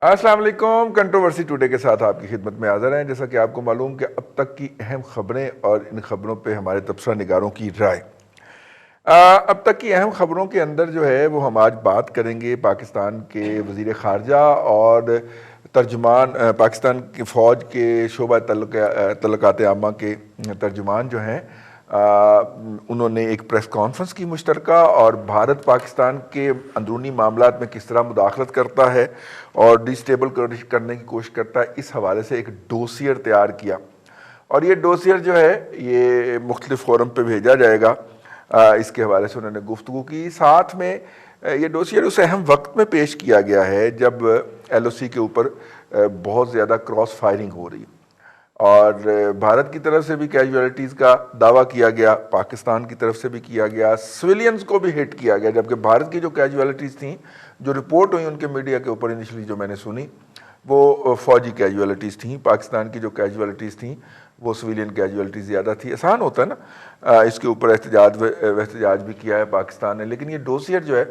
अस्सलाम वालेकुम। Controversy today के साथ आपकी खिदमत में हाज़िर हैं। जैसा कि आपको मालूम कि अब तक की अहम खबरें और इन खबरों पे हमारे तबसरा निगारों की राय। अब तक की अहम खबरों के अंदर जो है वो हम आज बात करेंगे पाकिस्तान के वज़ीर ख़ारजा और तर्जुमान पाकिस्तान की फ़ौज के शोबा तल्लुकात आमा के तर्जुमान जो हैं, उन्होंने एक प्रेस कॉन्फ्रेंस की मुश्तरका और भारत पाकिस्तान के अंदरूनी मामलात में किस तरह मुदाखलत करता है और डिस्टेबल करने की कोशिश करता है, इस हवाले से एक डोसियर तैयार किया। और ये डोसियर जो है ये मुख्तलिफ फोरम पे भेजा जाएगा। इसके हवाले से उन्होंने गुफ्तगू की। साथ में ये डोसियर उस अहम वक्त में पेश किया गया है जब LOC के ऊपर बहुत ज़्यादा क्रॉस फायरिंग हो रही है और भारत की तरफ से भी कैजुअलिटीज़ का दावा किया गया, पाकिस्तान की तरफ से भी किया गया, सिविलियंस को भी हिट किया गया। जबकि भारत की जो कैजुअलिटीज़ थी, जो रिपोर्ट हुई उनके मीडिया के ऊपर इनिशली जो मैंने सुनी, वो फ़ौजी कैजुअलिटीज़ थी। पाकिस्तान की जो कैजुअलिटीज़ थी वो सिविलियन कैजुअलिटीज़ ज़्यादा थी। आसान होता है ना, इसके ऊपर एहतजाज भी किया है पाकिस्तान ने। लेकिन ये डोसियर जो है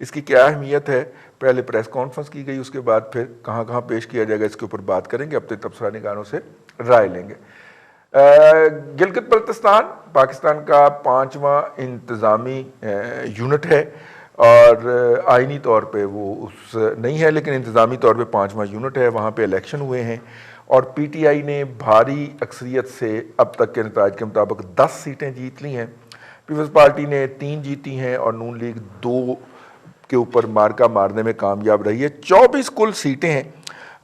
इसकी क्या अहमियत है, पहले प्रेस कॉन्फ्रेंस की गई, उसके बाद फिर कहाँ कहाँ पेश किया जाएगा, इसके ऊपर बात करेंगे, अपने तबसरा निगारों से राय लेंगे। गिलगित बल्तिस्तान पाकिस्तान का 5वां इंतज़ामी यूनिट है और आइनी तौर पे वो उस नहीं है, लेकिन इंतज़ामी तौर पे 5वां यूनिट है। वहाँ पे इलेक्शन हुए हैं और PTI ने भारी अक्सरियत से अब तक के नताज के मुताबिक 10 सीटें जीत ली हैं। पीपल्स पार्टी ने 3 जीती हैं और नून लीग 2 के ऊपर मार्का मारने में कामयाब रही है। 24 कुल सीटें हैं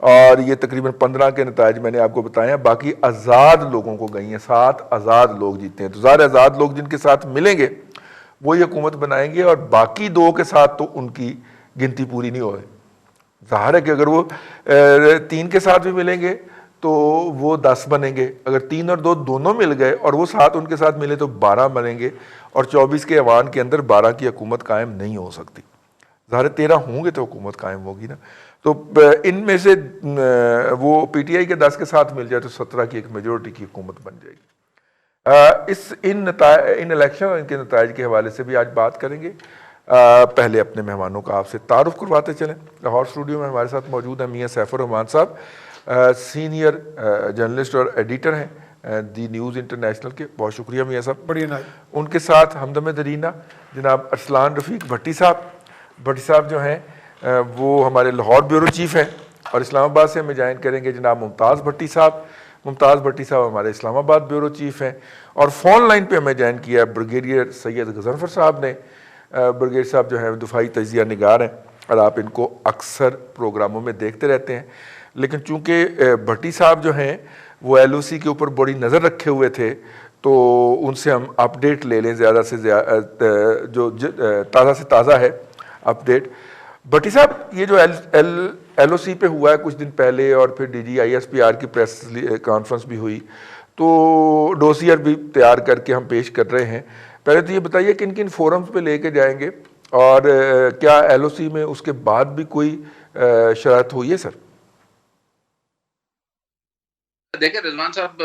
और ये तकरीबन 15 के नताज मैंने आपको बताए हैं। बाकी आज़ाद लोगों को गई हैं, 7 आज़ाद लोग जीते हैं। तो ज़ाहिर आज़ाद लोग जिनके साथ मिलेंगे वही हुकूमत बनाएंगे और बाकी 2 के साथ तो उनकी गिनती पूरी नहीं होगी। ज़ाहिर है कि अगर वो 3 के साथ भी मिलेंगे तो वो 10 बनेंगे, अगर 3 और 2 दोनों मिल गए और वो 7 उनके साथ मिले तो 12 बनेंगे और 24 के अवान के अंदर 12 की हुकूमत कायम नहीं हो सकती। ज़ाहिर 13 होंगे तो हुकूमत कायम होगी ना। तो इनमें से वो PTI के 10 के साथ मिल जाए तो 17 की एक मेजोरिटी की हुकूमत बन जाएगी। इन इलेक्शन और इनके नताइज के हवाले से भी आज बात करेंगे। पहले अपने मेहमानों का आपसे तारुफ करवाते चलें। लाहौर स्टूडियो में हमारे साथ मौजूद हैं मियाँ सैफुर रहमान साहब, सीनियर जर्नलिस्ट और एडिटर हैं दी न्यूज़ इंटरनेशनल के। बहुत शुक्रिया मियाँ साहब। बढ़िया ना। उनके साथ हमदम दरीना जनाब अरसलान रफ़ीक भट्टी साहब। भट्टी साहब जो हैं वो हमारे लाहौर ब्यूरो चीफ़ हैं और इस्लामाबाद से हमें ज्वाइन करेंगे जनाब मुमताज़ भट्टी साहब। मुमताज़ भट्टी साहब हमारे इस्लामाबाद ब्यूरो चीफ़ हैं और फ़ोन लाइन पे हमें ज्वाइन किया है ब्रिगेडियर सैयद गज़नफ़र साहब ने। ब्रिगेडियर साहब जो हैं दफ़ाई तजिया निगार हैं और आप इनको अक्सर प्रोग्रामों में देखते रहते हैं। लेकिन चूँकि भट्टी साहब जो हैं वो LOC के ऊपर बड़ी नज़र रखे हुए थे तो उनसे हम अपडेट ले लें ज़्यादा से ज़्यादा, जो ताज़ा से ताज़ा है अपडेट। भट्टी साहब, ये जो LOC पे हुआ है कुछ दिन पहले और फिर DG ISPR की प्रेस कॉन्फ्रेंस भी हुई, तो डोसियर भी तैयार करके हम पेश कर रहे हैं। पहले तो ये बताइए किन किन फोरम्स पे लेके जाएंगे और क्या LOC में उसके बाद भी कोई शरारत हुई है सर? देखिए रिजवान साहब,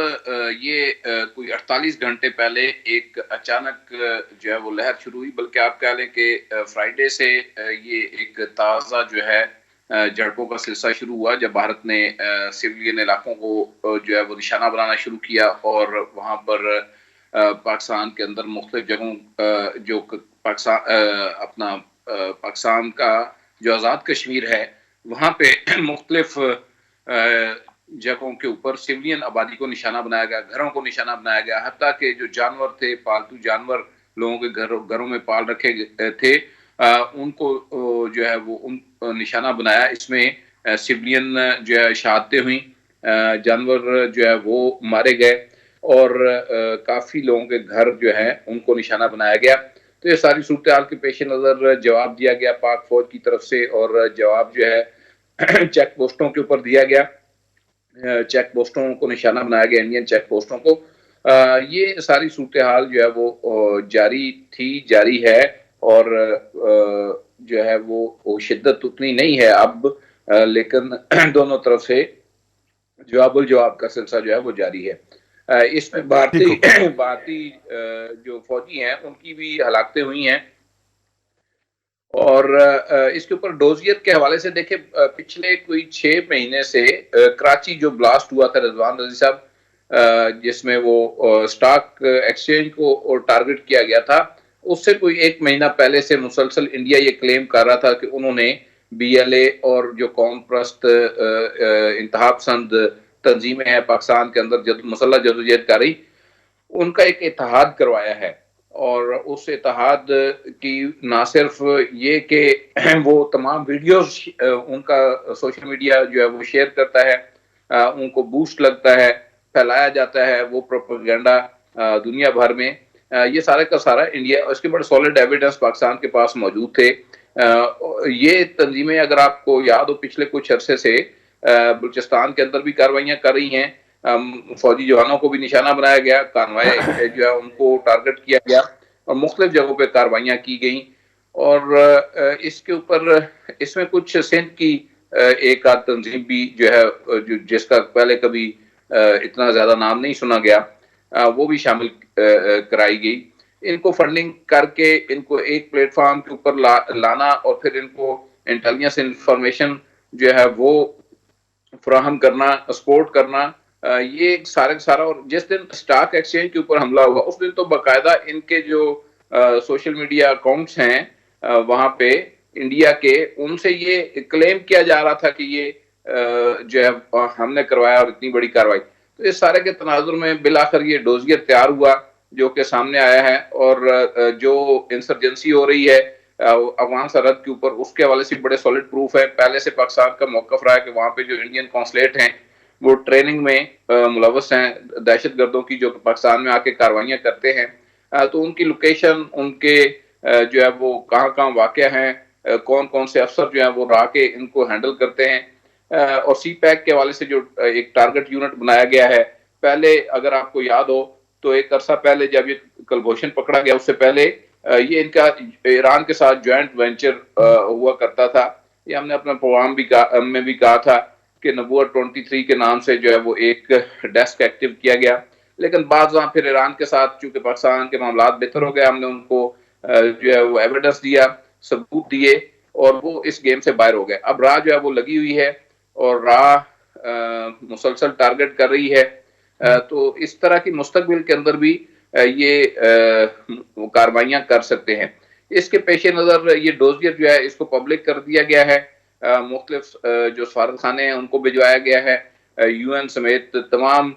ये कोई 48 घंटे पहले एक अचानक जो है वो लहर शुरू हुई, बल्कि आप कह लें कि फ्राइडे से ये एक ताज़ा जो है झड़पों का सिलसिला शुरू हुआ जब भारत ने सिविलियन इलाकों को जो है वो निशाना बनाना शुरू किया और वहाँ पर पाकिस्तान के अंदर मुख्तलिफ जगहों जो पाकिस्तान अपना पाकिस्तान का जो आज़ाद कश्मीर है वहाँ पे मुख्तलिफ जगहों के ऊपर सिविलियन आबादी को निशाना बनाया गया, घरों को निशाना बनाया गया। हत्ता के जो जानवर थे, पालतू जानवर लोगों के घरों में पाल रखे थे, उनको जो है वो उन निशाना बनाया। इसमें सिविलियन जो है शहादतें हुई, जानवर जो है वो मारे गए और काफ़ी लोगों के घर जो है उनको निशाना बनाया गया। तो ये सारी सूरत हाल के पेश नज़र जवाब दिया गया पाक फौज की तरफ से और जवाब जो है चेक पोस्टों के ऊपर दिया गया। चेक पोस्टों को निशाना बनाया गया, इंडियन चेक पोस्टों को। ये सारी सूरत हाल जो है वो जारी है और जो है वो शिद्दत उतनी नहीं है अब, लेकिन दोनों तरफ से जवाब का सिलसिला जो है वो जारी है। इसमें भारतीय जो फौजी हैं उनकी भी हलाकतें हुई हैं और इसके ऊपर डोजियर के हवाले से देखें, पिछले कोई 6 महीने से कराची जो ब्लास्ट हुआ था रिजवान रजी साहब, जिसमें वो स्टॉक एक्सचेंज को टारगेट किया गया था, उससे कोई 1 महीना पहले से मुसलसल इंडिया ये क्लेम कर रहा था कि उन्होंने BLA और जो कौम प्रस्त इंतहा पसंद तंजीमें हैं पाकिस्तान के अंदर मुसल्लह जदोजहद कर रही, उनका एक इत्तेहाद करवाया है। और उस इत्तेहाद की ना सिर्फ ये कि वो तमाम वीडियोस उनका सोशल मीडिया जो है वो शेयर करता है, उनको बूस्ट लगता है, फैलाया जाता है वो प्रोपेगेंडा दुनिया भर में, ये सारे का सारा इंडिया, इसके बड़े सॉलिड एविडेंस पाकिस्तान के पास मौजूद थे। ये तंजीमें अगर आपको याद हो पिछले कुछ अरसे से बलूचिस्तान के अंदर भी कार्रवाइयां कर रही हैं, फौजी जवानों को भी निशाना बनाया गया, कार्रवाई जो है उनको टारगेट किया गया और मुख्तलिफ जगहों पे कार्रवाइयां की गई। और इसके ऊपर इसमें कुछ सिंध की एक आध तंजीम भी जो है जिसका पहले कभी इतना ज्यादा नाम नहीं सुना गया, वो भी शामिल कराई गई। इनको फंडिंग करके इनको एक प्लेटफॉर्म के ऊपर लाना और फिर इनको इंटेलिजेंस इंफॉर्मेशन जो है वो फराहम करना, सपोर्ट करना, ये सारा सारा। और जिस दिन स्टॉक एक्सचेंज के ऊपर हमला हुआ उस दिन तो बाकायदा इनके जो सोशल मीडिया अकाउंट्स हैं वहां पे इंडिया के, उनसे ये क्लेम किया जा रहा था कि ये जो है हमने करवाया और इतनी बड़ी कार्रवाई। तो इस सारे के तनाजुर में बिलाखिर ये डोजियर तैयार हुआ जो कि सामने आया है। और जो इंसर्जेंसी हो रही है अफगान सरहद के ऊपर, उसके हवाले से बड़े सॉलिड प्रूफ है। पहले से पाकिस्तान का मौकफ रहा है कि वहां पे जो इंडियन कॉन्सुलेट हैं वो ट्रेनिंग में मुलवस हैं दहशत गर्दों की जो पाकिस्तान में आके कार्रवाइयां करते हैं। तो उनकी लोकेशन, उनके जो है वो कहाँ कहाँ वाक़या हैं, कौन कौन से अफसर जो है वो रह के इनको हैंडल करते हैं। और CPAC के हवाले से जो एक टारगेट यूनिट बनाया गया है, पहले अगर आपको याद हो तो एक अरसा पहले जब ये कुलभूषण पकड़ा गया उससे पहले ये इनका ईरान के साथ ज्वाइंट वेंचर हुआ करता था। ये हमने अपने प्रोग्राम में भी कहा था कि नबूवत 23 के नाम से जो है वो एक डेस्क एक्टिव किया गया, लेकिन बाद फिर ईरान के साथ चूंकि पाकिस्तान के मामला बेहतर हो गए, हमने उनको जो है वो एविडेंस दिया, सबूत दिए और वो इस गेम से बाहर हो गए। अब राह जो है वो लगी हुई है और राह मुसलसल टारगेट कर रही है। तो इस तरह की मुस्तकबिल के अंदर भी ये कार्रवाइयां कर सकते हैं। इसके पेश नज़र ये डोजियर जो है इसको पब्लिक कर दिया गया है, मुख्तलिफ जो सफारत खाने हैं उनको भिजवाया गया है, UN समेत तमाम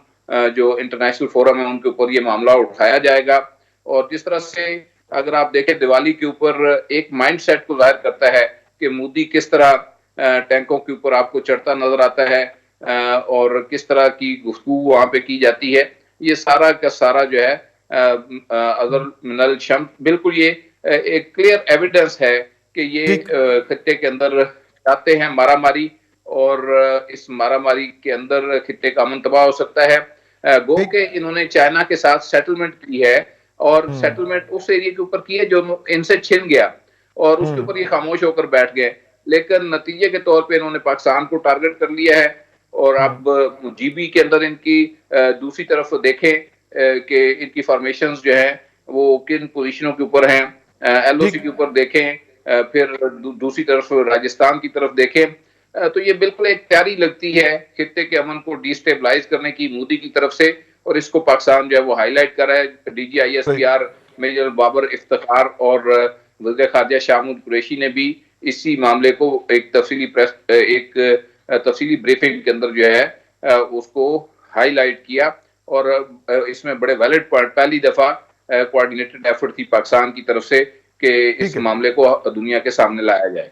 जो इंटरनेशनल फोरम है उनके ऊपर ये मामला उठाया जाएगा। और जिस तरह से अगर आप देखें दिवाली के ऊपर एक माइंड सेट को जाहिर करता है कि मोदी किस तरह टैंकों के ऊपर आपको चढ़ता नजर आता है और किस तरह की गुफ्तगू वहां पे की जाती है, ये सारा का सारा जो है अज़र मिनल शम्स, बिल्कुल ये एक क्लियर एविडेंस है कि ये खत्ते के अंदर चाहते हैं मारा मारी और इस मारा मारी के अंदर खत्ते का अमन तबाह हो सकता है। गो के इन्होंने चाइना के साथ सेटलमेंट की है और सेटलमेंट उस एरिया के ऊपर की है जो इनसे छिन गया और उसके ऊपर ये खामोश होकर बैठ गए, लेकिन नतीजे के तौर पे इन्होंने पाकिस्तान को टारगेट कर लिया है। और अब GB के अंदर इनकी दूसरी तरफ देखें कि इनकी फॉर्मेशंस जो है वो किन पोजीशनों के ऊपर हैं, LOC के ऊपर देखें, फिर दूसरी तरफ राजस्थान की तरफ देखें, तो ये बिल्कुल एक तैयारी लगती है खित्ते के अमन को डिस्टेबलाइज करने की मोदी की तरफ से। और इसको पाकिस्तान जो है वो हाईलाइट कर रहा है। DG ISPR major Babar Iftikhar और वज़ीर ख़ारजा शाह महमूद कुरैशी ने भी इसी मामले को एक तफसीली ब्रीफिंग के अंदर जो है उसको हाईलाइट किया और इसमें बड़े वैलिड पॉइंट, पहली दफा कोऑर्डिनेटेड एफर्ट थी पाकिस्तान की तरफ से कि इस मामले को दुनिया के सामने लाया जाए।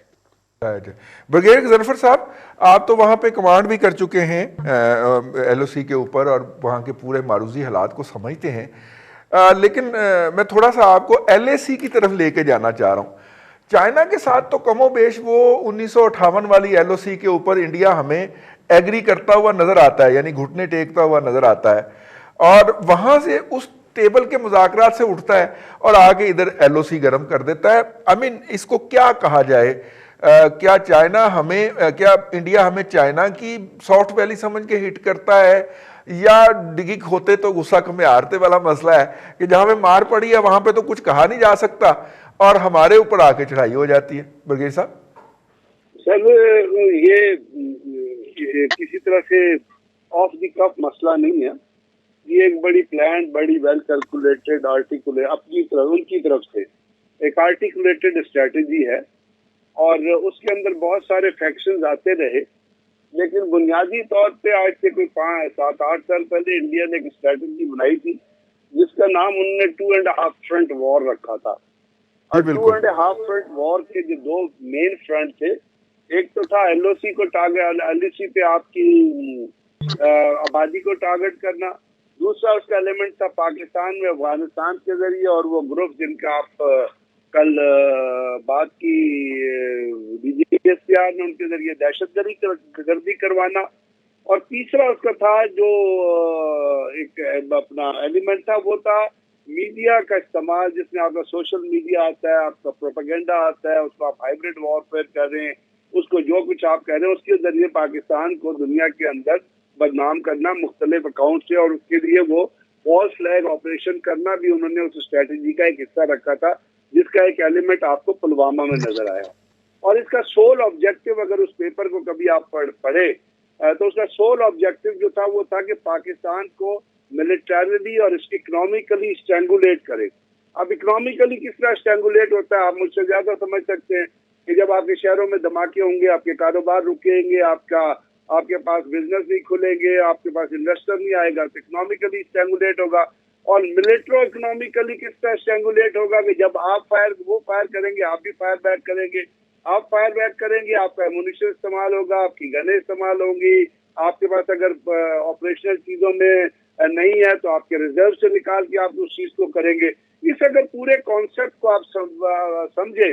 ब्रिगेडियर गजनफर साहब, आप तो वहाँ पे कमांड भी कर चुके हैं LOC के ऊपर और वहाँ के पूरे मारूजी हालात को समझते हैं, लेकिन मैं थोड़ा सा आपको LAC की तरफ लेके जाना चाह रहा हूँ। चाइना के साथ तो कमोबेश वो 1958 वाली LOC के ऊपर इंडिया हमें एग्री करता हुआ नजर आता है, यानी घुटने टेकता हुआ नजर आता है और वहाँ से उस टेबल के मुज़ाकरात से उठता है और आगे इधर LOC गर्म कर देता है। आई मीन इसको क्या कहा जाए? क्या चाइना हमें क्या इंडिया हमें चाइना की सॉफ्ट वैली समझ के हिट करता है या डिगिक होते तो गुस्सा कम हारते वाला मसला है कि जहां पे मार पड़ी है वहां पे तो कुछ कहा नहीं जा सकता, और हमारे ऊपर आके चढ़ाई हो जाती है। बरगेज साहब सर, ये किसी तरह से ऑफ द कफ मसला नहीं है। ये एक बड़ी प्लान, बड़ी वेल कैलकुलेटेड आर्टिकुलेट अपनी तरफ, उनकी तरफ से एक आर्टिकुलेटेड स्ट्रेटेजी है, और उसके अंदर बहुत सारे फैक्शंस आते रहे। लेकिन बुनियादी तौर पे आज से कोई 5-7-8 साल पहले इंडिया ने एक स्ट्रेटेजी बनाई थी जिसका नाम उन्होंने 2.5 फ्रंट वॉर रखा था। और 2.5 फ्रंट वॉर के जो दो मेन फ्रंट थे, एक तो था एलओसी को टारगेट, एलओसी पे आपकी आबादी को टारगेट करना। दूसरा उसका एलिमेंट था पाकिस्तान में अफगानिस्तान के जरिए, और वो ग्रुप जिनका आप कल बात की बीजेपीआर ने, उनके जरिए दहशतगर्दी करवाना। और तीसरा उसका था जो एक अपना एलिमेंट था, वो था मीडिया का इस्तेमाल, जिसमें आपका सोशल मीडिया आता है, आपका प्रोपेगेंडा आता है, उसको आप हाइब्रिड वॉरफेयर कर रहे हैं, उसको जो कुछ आप कह रहे हैं उसके जरिए पाकिस्तान को दुनिया के अंदर बदनाम करना मुख्तलिफ अकाउंट से, और उसके लिए वो फॉल्स फ्लैग ऑपरेशन करना भी उन्होंने उस स्ट्रेटेजी का एक हिस्सा रखा था, जिसका एक एलिमेंट आपको पुलवामा में नजर आया। और इसका सोल ऑब्जेक्टिव, अगर उस पेपर को कभी आप पढ़े तो उसका सोल ऑब्जेक्टिव जो था वो था कि पाकिस्तान को मिलिटरली और इकोनॉमिकली स्ट्रैंगुलेट करे। अब इकोनॉमिकली किस तरह स्ट्रैंगुलेट होता है आप मुझसे ज्यादा समझ सकते हैं कि जब आपके शहरों में धमाके होंगे, आपके कारोबार रुकेंगे, आपके पास बिजनेस नहीं खुलेंगे, आपके पास इन्वेस्टर नहीं आएगा, तो इकोनॉमिकली स्ट्रैंगुलेट होगा। और मिलिट्रो इकोनॉमिकली किस तरह स्ट्रैंगुलेट होगा कि जब आप वो फायर करेंगे, आप भी फायर बैक करेंगे, आप फायर बैक करेंगे, आपका एमुनिशन इस्तेमाल होगा, आपकी गनें इस्तेमाल होंगी, आपके पास अगर ऑपरेशनल चीजों में नहीं है तो आपके रिजर्व से निकाल के आप उस चीज को करेंगे। इस अगर पूरे कॉन्सेप्ट को आप समझे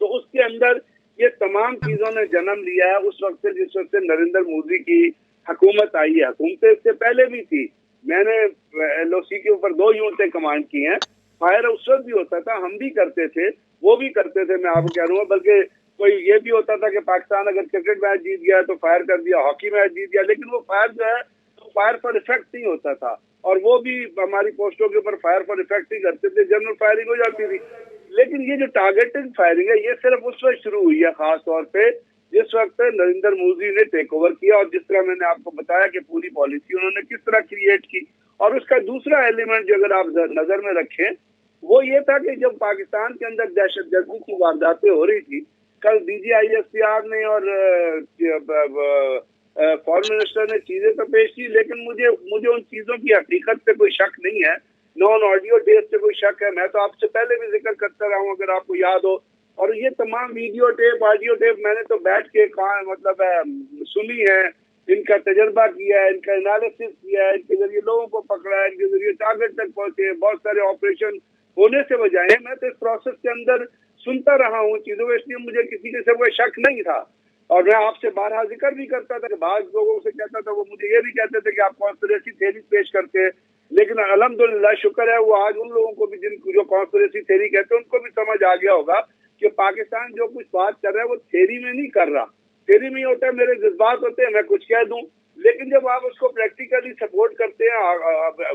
तो उसके अंदर ये तमाम चीजों ने जन्म लिया है उस वक्त से, जिस वक्त से नरेंद्र मोदी की हुकूमत आई है। हुकूमतें इससे पहले भी थी, मैंने एलओसी के ऊपर 2 यूनिटें कमांड की हैं। फायर उस वक्त भी होता था, हम भी करते थे, वो भी करते थे, मैं आपको कह रहा हूँ। बल्कि कोई ये भी होता था कि पाकिस्तान अगर क्रिकेट मैच जीत गया तो फायर कर दिया, हॉकी मैच जीत गया, लेकिन वो फायर जो है तो फायर फॉर इफेक्ट नहीं होता था, और वो भी हमारी पोस्टों के ऊपर फायर फॉर इफेक्ट ही करते थे, जनरल फायरिंग हो जाती थी। लेकिन ये जो टारगेटेड फायरिंग है ये सिर्फ उस वक्त शुरू हुई है, खास तौर पे जिस वक्त नरेंद्र मोदी ने टेक ओवर किया, और जिस तरह मैंने आपको बताया कि पूरी पॉलिसी उन्होंने किस तरह क्रिएट की। और उसका दूसरा एलिमेंट जो अगर आप नजर में रखें वो ये था कि जब पाकिस्तान के अंदर दहशतगर्दी की वारदातें हो रही थी, कल DGISPR ने और फॉरेन मिनिस्टर ने चीजें तो पेश की, लेकिन मुझे उन चीजों की हकीकत पे कोई शक नहीं है, नॉन ऑडियो टेप से कोई शक है। मैं तो आपसे पहले भी जिक्र करता रहा हूँ, अगर आपको याद हो। और ये तमाम वीडियो टेप, ऑडियो टेप मैंने तो बैठ के सुनी है, इनका तजर्बा किया है, इनका एनालिसिस किया है, इनके जरिए लोगों को पकड़ा है, इनके जरिए टारगेट तक पहुंचे, बहुत सारे ऑपरेशन होने से बजाय मैं तो इस प्रोसेस के अंदर सुनता रहा हूँ चीजों को, इसलिए मुझे किसी के से कोई शक नहीं था। और मैं आपसे बारहा जिक्र भी करता था कि बाद लोगों से कहता था, वो मुझे ये भी कहते थे कि आप कॉन्स्पिरेसी थ्योरी पेश करते हैं, लेकिन अल्हम्दुलिल्लाह शुक्र है वो आज उन लोगों को भी जो कॉन्स्पिरेसी थ्योरी कहते हैं उनको भी समझ आ गया होगा कि पाकिस्तान जो कुछ बात कर रहा है वो थ्योरी में नहीं कर रहा। थ्योरी में होता है मेरे जज्बात होते हैं, मैं कुछ कह दूं, लेकिन जब आप उसको प्रैक्टिकली सपोर्ट करते हैं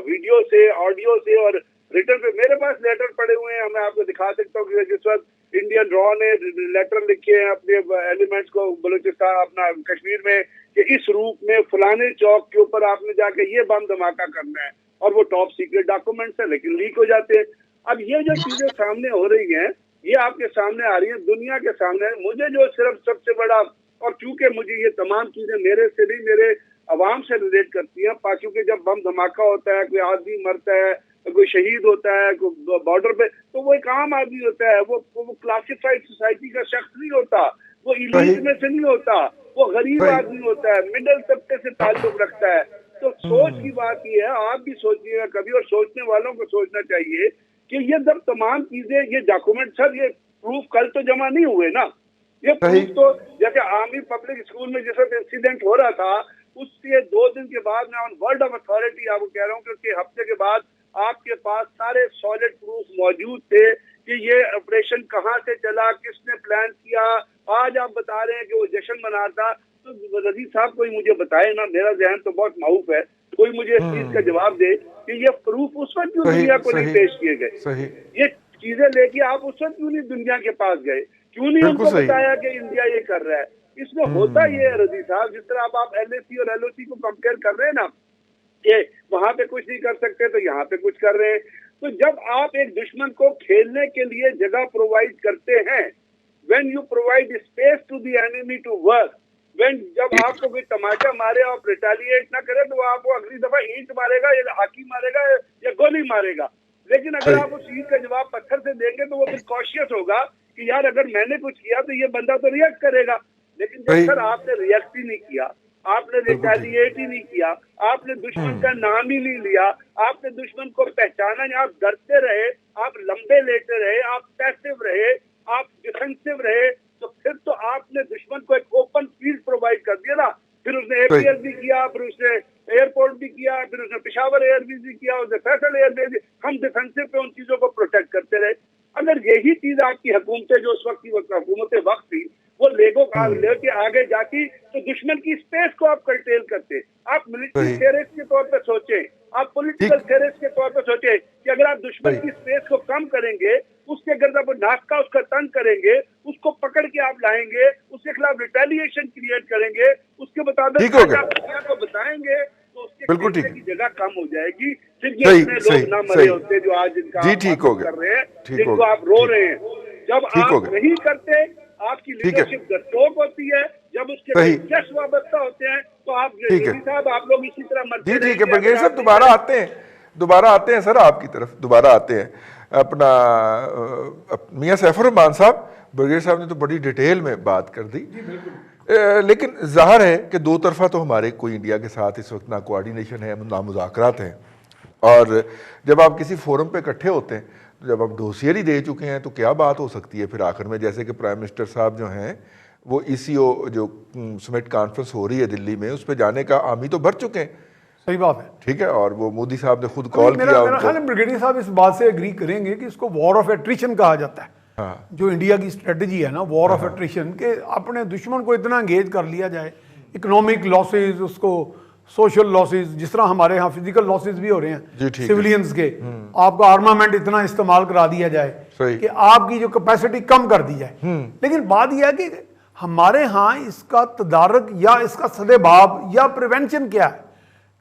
वीडियो से, ऑडियो से और रिटर्न पे, मेरे पास लेटर पड़े हुए हैं, मैं आपको दिखा सकता हूँ। जिस वक्त इंडियन रॉ ने लेटर लिखे हैं अपने एलिमेंट्स को बलूचिस्तान, अपना कश्मीर में, कि इस रूप में फलाने चौक के ऊपर आपने जाके ये बम धमाका करना है, और वो टॉप सीक्रेट डॉक्यूमेंट्स है लेकिन लीक हो जाते हैं। अब ये जो चीजें सामने हो रही हैं ये आपके सामने आ रही है, दुनिया के सामने। मुझे जो सिर्फ सबसे बड़ा, और चूंकि मुझे ये तमाम चीजें मेरे से नहीं, मेरे अवाम से रिलेट करती हैं, क्योंकि जब बम धमाका होता है, कोई आदमी मरता है, कोई शहीद होता है, कोई बॉर्डर पे, तो वो एक आम आदमी होता है, वो क्लासिफाइड सोसाइटी का शख्स नहीं होता, वो इलीट में से नहीं होता, वो गरीब आदमी होता है, मिडिल तबके से ताल्लुक रखता है। तो सोच की बात ये है, आप भी सोचिएगा कभी, और सोचने वालों को सोचना चाहिए कि ये जब तमाम चीजें, ये डॉक्यूमेंट, सर ये प्रूफ कल तो जमा नहीं हुए ना, ये प्रूफ तो जैसे आर्मी पब्लिक स्कूल में जिस वक्त इंसिडेंट हो रहा था उसके 2 दिन के बाद, मैं ऑन वर्ड ऑफ अथॉरिटी आपको कह रहा हूँ, क्योंकि हफ्ते के बाद आपके पास सारे सॉलिड प्रूफ मौजूद थे कि ये ऑपरेशन कहाँ से चला, किसने प्लान किया। आज आप बता रहे हैं कि वो जश्न मना था, तो रजीज साहब कोई मुझे बताए ना, मेरा जहन तो बहुत माऊफ है, कोई मुझे इस चीज का जवाब दे कि ये प्रूफ उस वक्त क्यों दुनिया को नहीं पेश किए गए। ये चीजें लेके आप उस वक्त क्यों नहीं दुनिया के पास गए, क्यों नहीं बिल्कुल उनको सही। बताया कि इंडिया ये कर रहा है। इसमें होता ये है रजी साहब, जिस तरह अब आप LAC और LOC को कंपेयर कर रहे हैं ना, कि वहां पे कुछ नहीं कर सकते तो यहाँ पे कुछ कर रहे हैं। तो जब आप एक दुश्मन को खेलने के लिए जगह प्रोवाइड करते हैं, when you provide space to the enemy to work, when जब आपको कोई तमाचा मारे और रिटेलिएट ना करे तो वो आपको अगली दफा ईंट मारेगा या हाकी मारेगा या गोली मारेगा। लेकिन अगर सही। आप उस ईंट का जवाब पत्थर से देंगे तो वो फिर कॉशियस होगा कि यार अगर मैंने कुछ किया तो ये बंदा तो रिएक्ट करेगा। लेकिन सही। जब सर आपने रिएक्ट ही नहीं किया, आपने रिटेलिएट ही नहीं किया, आपने दुश्मन का नाम ही नहीं लिया, आपने दुश्मन को पहचाना नहीं, आप डरते रहे, आप लंबे लेटे रहे, आप पैसिव रहे, आप डिफेंसिव रहे, तो फिर तो आपने दुश्मन को एक ओपन फील्ड प्रोवाइड कर दिया ना। फिर उसने APL भी किया, फिर उसने एयरपोर्ट भी किया, फिर उसने पेशावर एयरबेस भी किया, उसने फैसल एयरबेस भी। हम डिफेंसिव पे उन चीजों को प्रोटेक्ट करते रहे। अगर यही चीज आपकी हुकूमतें जो उस वक्त की हुकूमतें वक्त थी वो लेके आगे जाती तो दुश्मन की स्पेस को आप कर्टेल करते। आप मिलिट्री थेरेस्ट के तौर पे सोचें, आप पॉलिटिकल थेरेस्ट के तौर पे सोचें कि अगर आप दुश्मन की स्पेस को कम करेंगे, उसके गर्दन नाक का उसका तंग करेंगे, उसको पकड़ के आप लाएंगे, उसके खिलाफ रिटेलिएशन क्रिएट करेंगे, उसके मुताबिक आप दुनिया को बताएंगे तो उसके खेलने की जगह कम हो जाएगी। फिर ये इतने लोग ना मरे होते जो आज इनका कर रहे हैं, जिनको आप रो रहे हैं। जब आप नहीं करते, आपकी लीडरशिप गस्टोक होती है, जब उसके जस्ट वाबस्ता होते हैं तो आप साहब आप लोग इसी तरह मरते जी ठीक है। ब्रिगेडियर साहब दोबारा आते हैं सर आपकी तरफ दोबारा आते हैं। अपना मियां सैफुर रहमान साहब, ब्रिगेडियर साहब ने तो बड़ी डिटेल में बात कर दी, लेकिन जाहिर है कि दो तरफा तो हमारे कोई इंडिया के साथ इस वक्त ना कोऑर्डिनेशन है ना मुज़ाकरात हैं। और जब आप किसी फोरम पे इकट्ठे होते हैं तो जब आप डोसियर ही दे चुके हैं तो क्या बात हो सकती है फिर आखिर में। जैसे कि प्राइम मिनिस्टर साहब जो हैं वो ECO जो समिट कॉन्फ्रेंस हो रही है दिल्ली में, उस पर जाने का हामी तो भर चुके हैं। सही बात है, ठीक है। और वो मोदी साहब ने खुद कॉल किया। मेरा ख्याल है ब्रिगेडियर साहब इस बात से एग्री करेंगे कि इसको वॉर ऑफ एट्रिशन कहा जाता है। हाँ। जो इंडिया की स्ट्रेटजी है ना, वॉर ऑफ एट्रिशन, के अपने दुश्मन को इतना एंगेज कर लिया जाए, इकोनॉमिक लॉसेज, उसको सोशल लॉसेज, जिस तरह हमारे यहाँ फिजिकल लॉसेज भी हो रहे हैं सिविलियंस के, आपका आर्मामेंट इतना इस्तेमाल करा दिया जाए कि आपकी जो कैपेसिटी कम कर दी जाए। लेकिन बात यह है कि हमारे यहाँ इसका तदारक या इसका सदेभाव या प्रिवेंशन क्या है।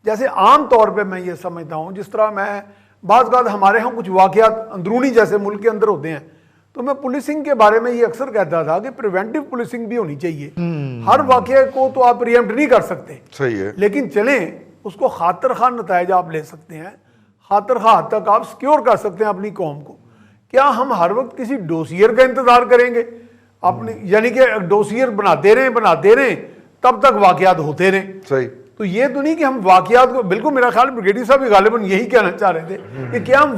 जैसे आम तौर पे मैं ये समझता हूँ, जिस तरह मैं बात हमारे यहाँ कुछ वाकयात अंदरूनी जैसे मुल्क के अंदर होते हैं, तो मैं पुलिसिंग के बारे में ये अक्सर कहता था कि प्रिवेंटिव पुलिसिंग भी होनी चाहिए। हर वाकये को तो आप प्रिएम्प्ट नहीं कर सकते, सही है, लेकिन चलें उसको खातिर खा नताइज आप ले सकते हैं, खातिर खा हद तक आप सिक्योर कर सकते हैं अपनी कौम को। क्या हम हर वक्त किसी डोसियर का इंतजार करेंगे अपने, यानी कि डोसियर बनाते रहें तब तक वाकयात होते रहें। सही। तो ये तो नहीं कि हम वाकयात को, बिल्कुल मेरा ख्याल ब्रिगेडियर साहब भी गालिबन यही कहना चाह रहे थे कि क्या हम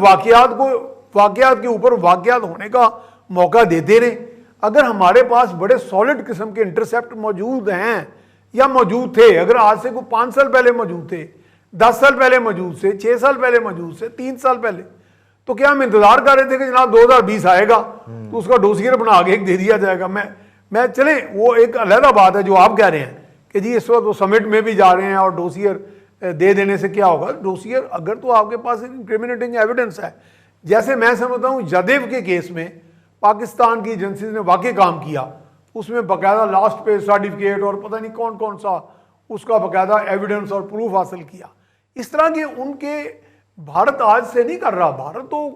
वाकयात के ऊपर वाकयात होने का मौका देते रहें। अगर हमारे पास बड़े सॉलिड किस्म के इंटरसेप्ट मौजूद हैं या मौजूद थे, अगर आज से कोई 5 साल पहले मौजूद थे, 10 साल पहले मौजूद थे, 6 साल पहले मौजूद थे, 3 साल पहले, तो क्या हम इंतजार कर रहे थे कि जनाब 2020 आएगा तो उसका डोसियर बना आगे दे दिया जाएगा। मैं चले वो एक अलग बात है जो आप कह रहे हैं कि जी इस वक्त वो समिट में भी जा रहे हैं और डोसियर दे देने से क्या होगा। डोसियर अगर तो आपके पास इंक्रिमिनेटिंग एविडेंस है, जैसे मैं समझता हूँ जदेव के केस में पाकिस्तान की एजेंसीज ने वाकई काम किया, उसमें बाकायदा लास्ट पे सर्टिफिकेट और पता नहीं कौन कौन सा उसका बाकायदा एविडेंस और प्रूफ हासिल किया। इस तरह के उनके भारत आज से नहीं कर रहा, भारत तो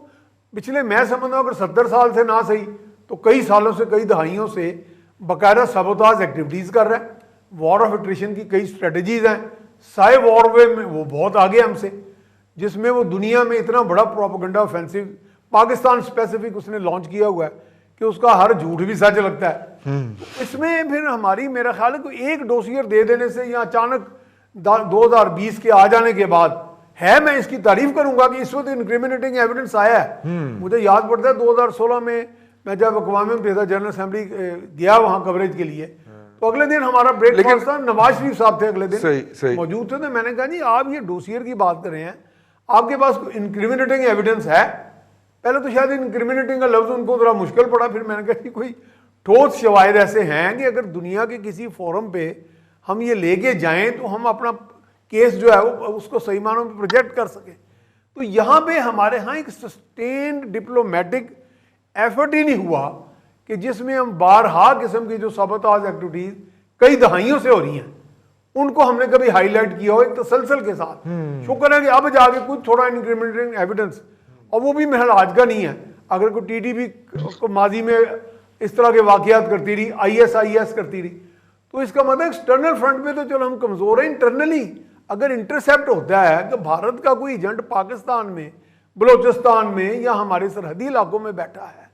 पिछले मैं समझता हूँ अगर 70 साल से ना सही तो कई सालों से, कई दहाइयों से बाकायदा सबोताज एक्टिविटीज़ कर रहा है। वॉर ऑफ एट्रिशन की कई स्ट्रेटजीज हैं, साइ वॉर वे में वो बहुत आगे हमसे, जिसमें वो दुनिया में इतना बड़ा प्रोपेगेंडा ऑफेंसिव पाकिस्तान स्पेसिफिक उसने लॉन्च किया हुआ है कि उसका हर झूठ भी सच लगता है। तो इसमें फिर हमारी, मेरा ख्याल है कि एक डोसियर दे देने से या अचानक 2020 के आ जाने के बाद है, मैं इसकी तारीफ करूंगा कि इस वक्त इंक्रिमिनेटिंग एविडेंस आया है। मुझे याद पड़ता है 2016 में मैं जब अक़वाम मुत्तहिदा जनरल असेंबली गया वहां कवरेज के लिए, तो अगले दिन हमारा ब्रेकफास्ट था, नवाज शरीफ साहब थे अगले दिन मौजूद थे, तो मैंने कहा जी आप ये डोसियर की बात कर रहे हैं, आपके पास इंक्रिमिनेटिंग एविडेंस है। पहले तो शायद इंक्रिमिनेटिंग का लफ्ज उनको थोड़ा मुश्किल पड़ा, फिर मैंने कहा कोई ठोस शवाहिद ऐसे हैं कि अगर दुनिया के किसी फोरम पे हम ये लेके जाएं तो हम अपना केस जो है वो उसको सही मानों में प्रोजेक्ट कर सकें। तो यहाँ पे हमारे यहाँ एक सस्टेन्ड डिप्लोमेटिक एफर्ट ही नहीं हुआ कि जिसमें हम बारहा किस्म की जो साबताज एक्टिविटीज कई दहाइयों से हो रही हैं उनको हमने कभी हाईलाइट किया हो एक तसलसल के साथ। शुक्र है कि अब जाके कुछ थोड़ा इंक्रीमेंटिंग एविडेंस, और वो भी महल आज का नहीं है। अगर कोई टीडीपी को माजी में इस तरह के वाकयात करती रही, ISIS करती रही, तो इसका मतलब एक्सटर्नल फ्रंट पे तो चलो हम कमजोर हैं, इंटरनली अगर इंटरसेप्ट होता है कि भारत का कोई एजेंट पाकिस्तान में, बलोचिस्तान में या हमारे सरहदी इलाकों में बैठा है,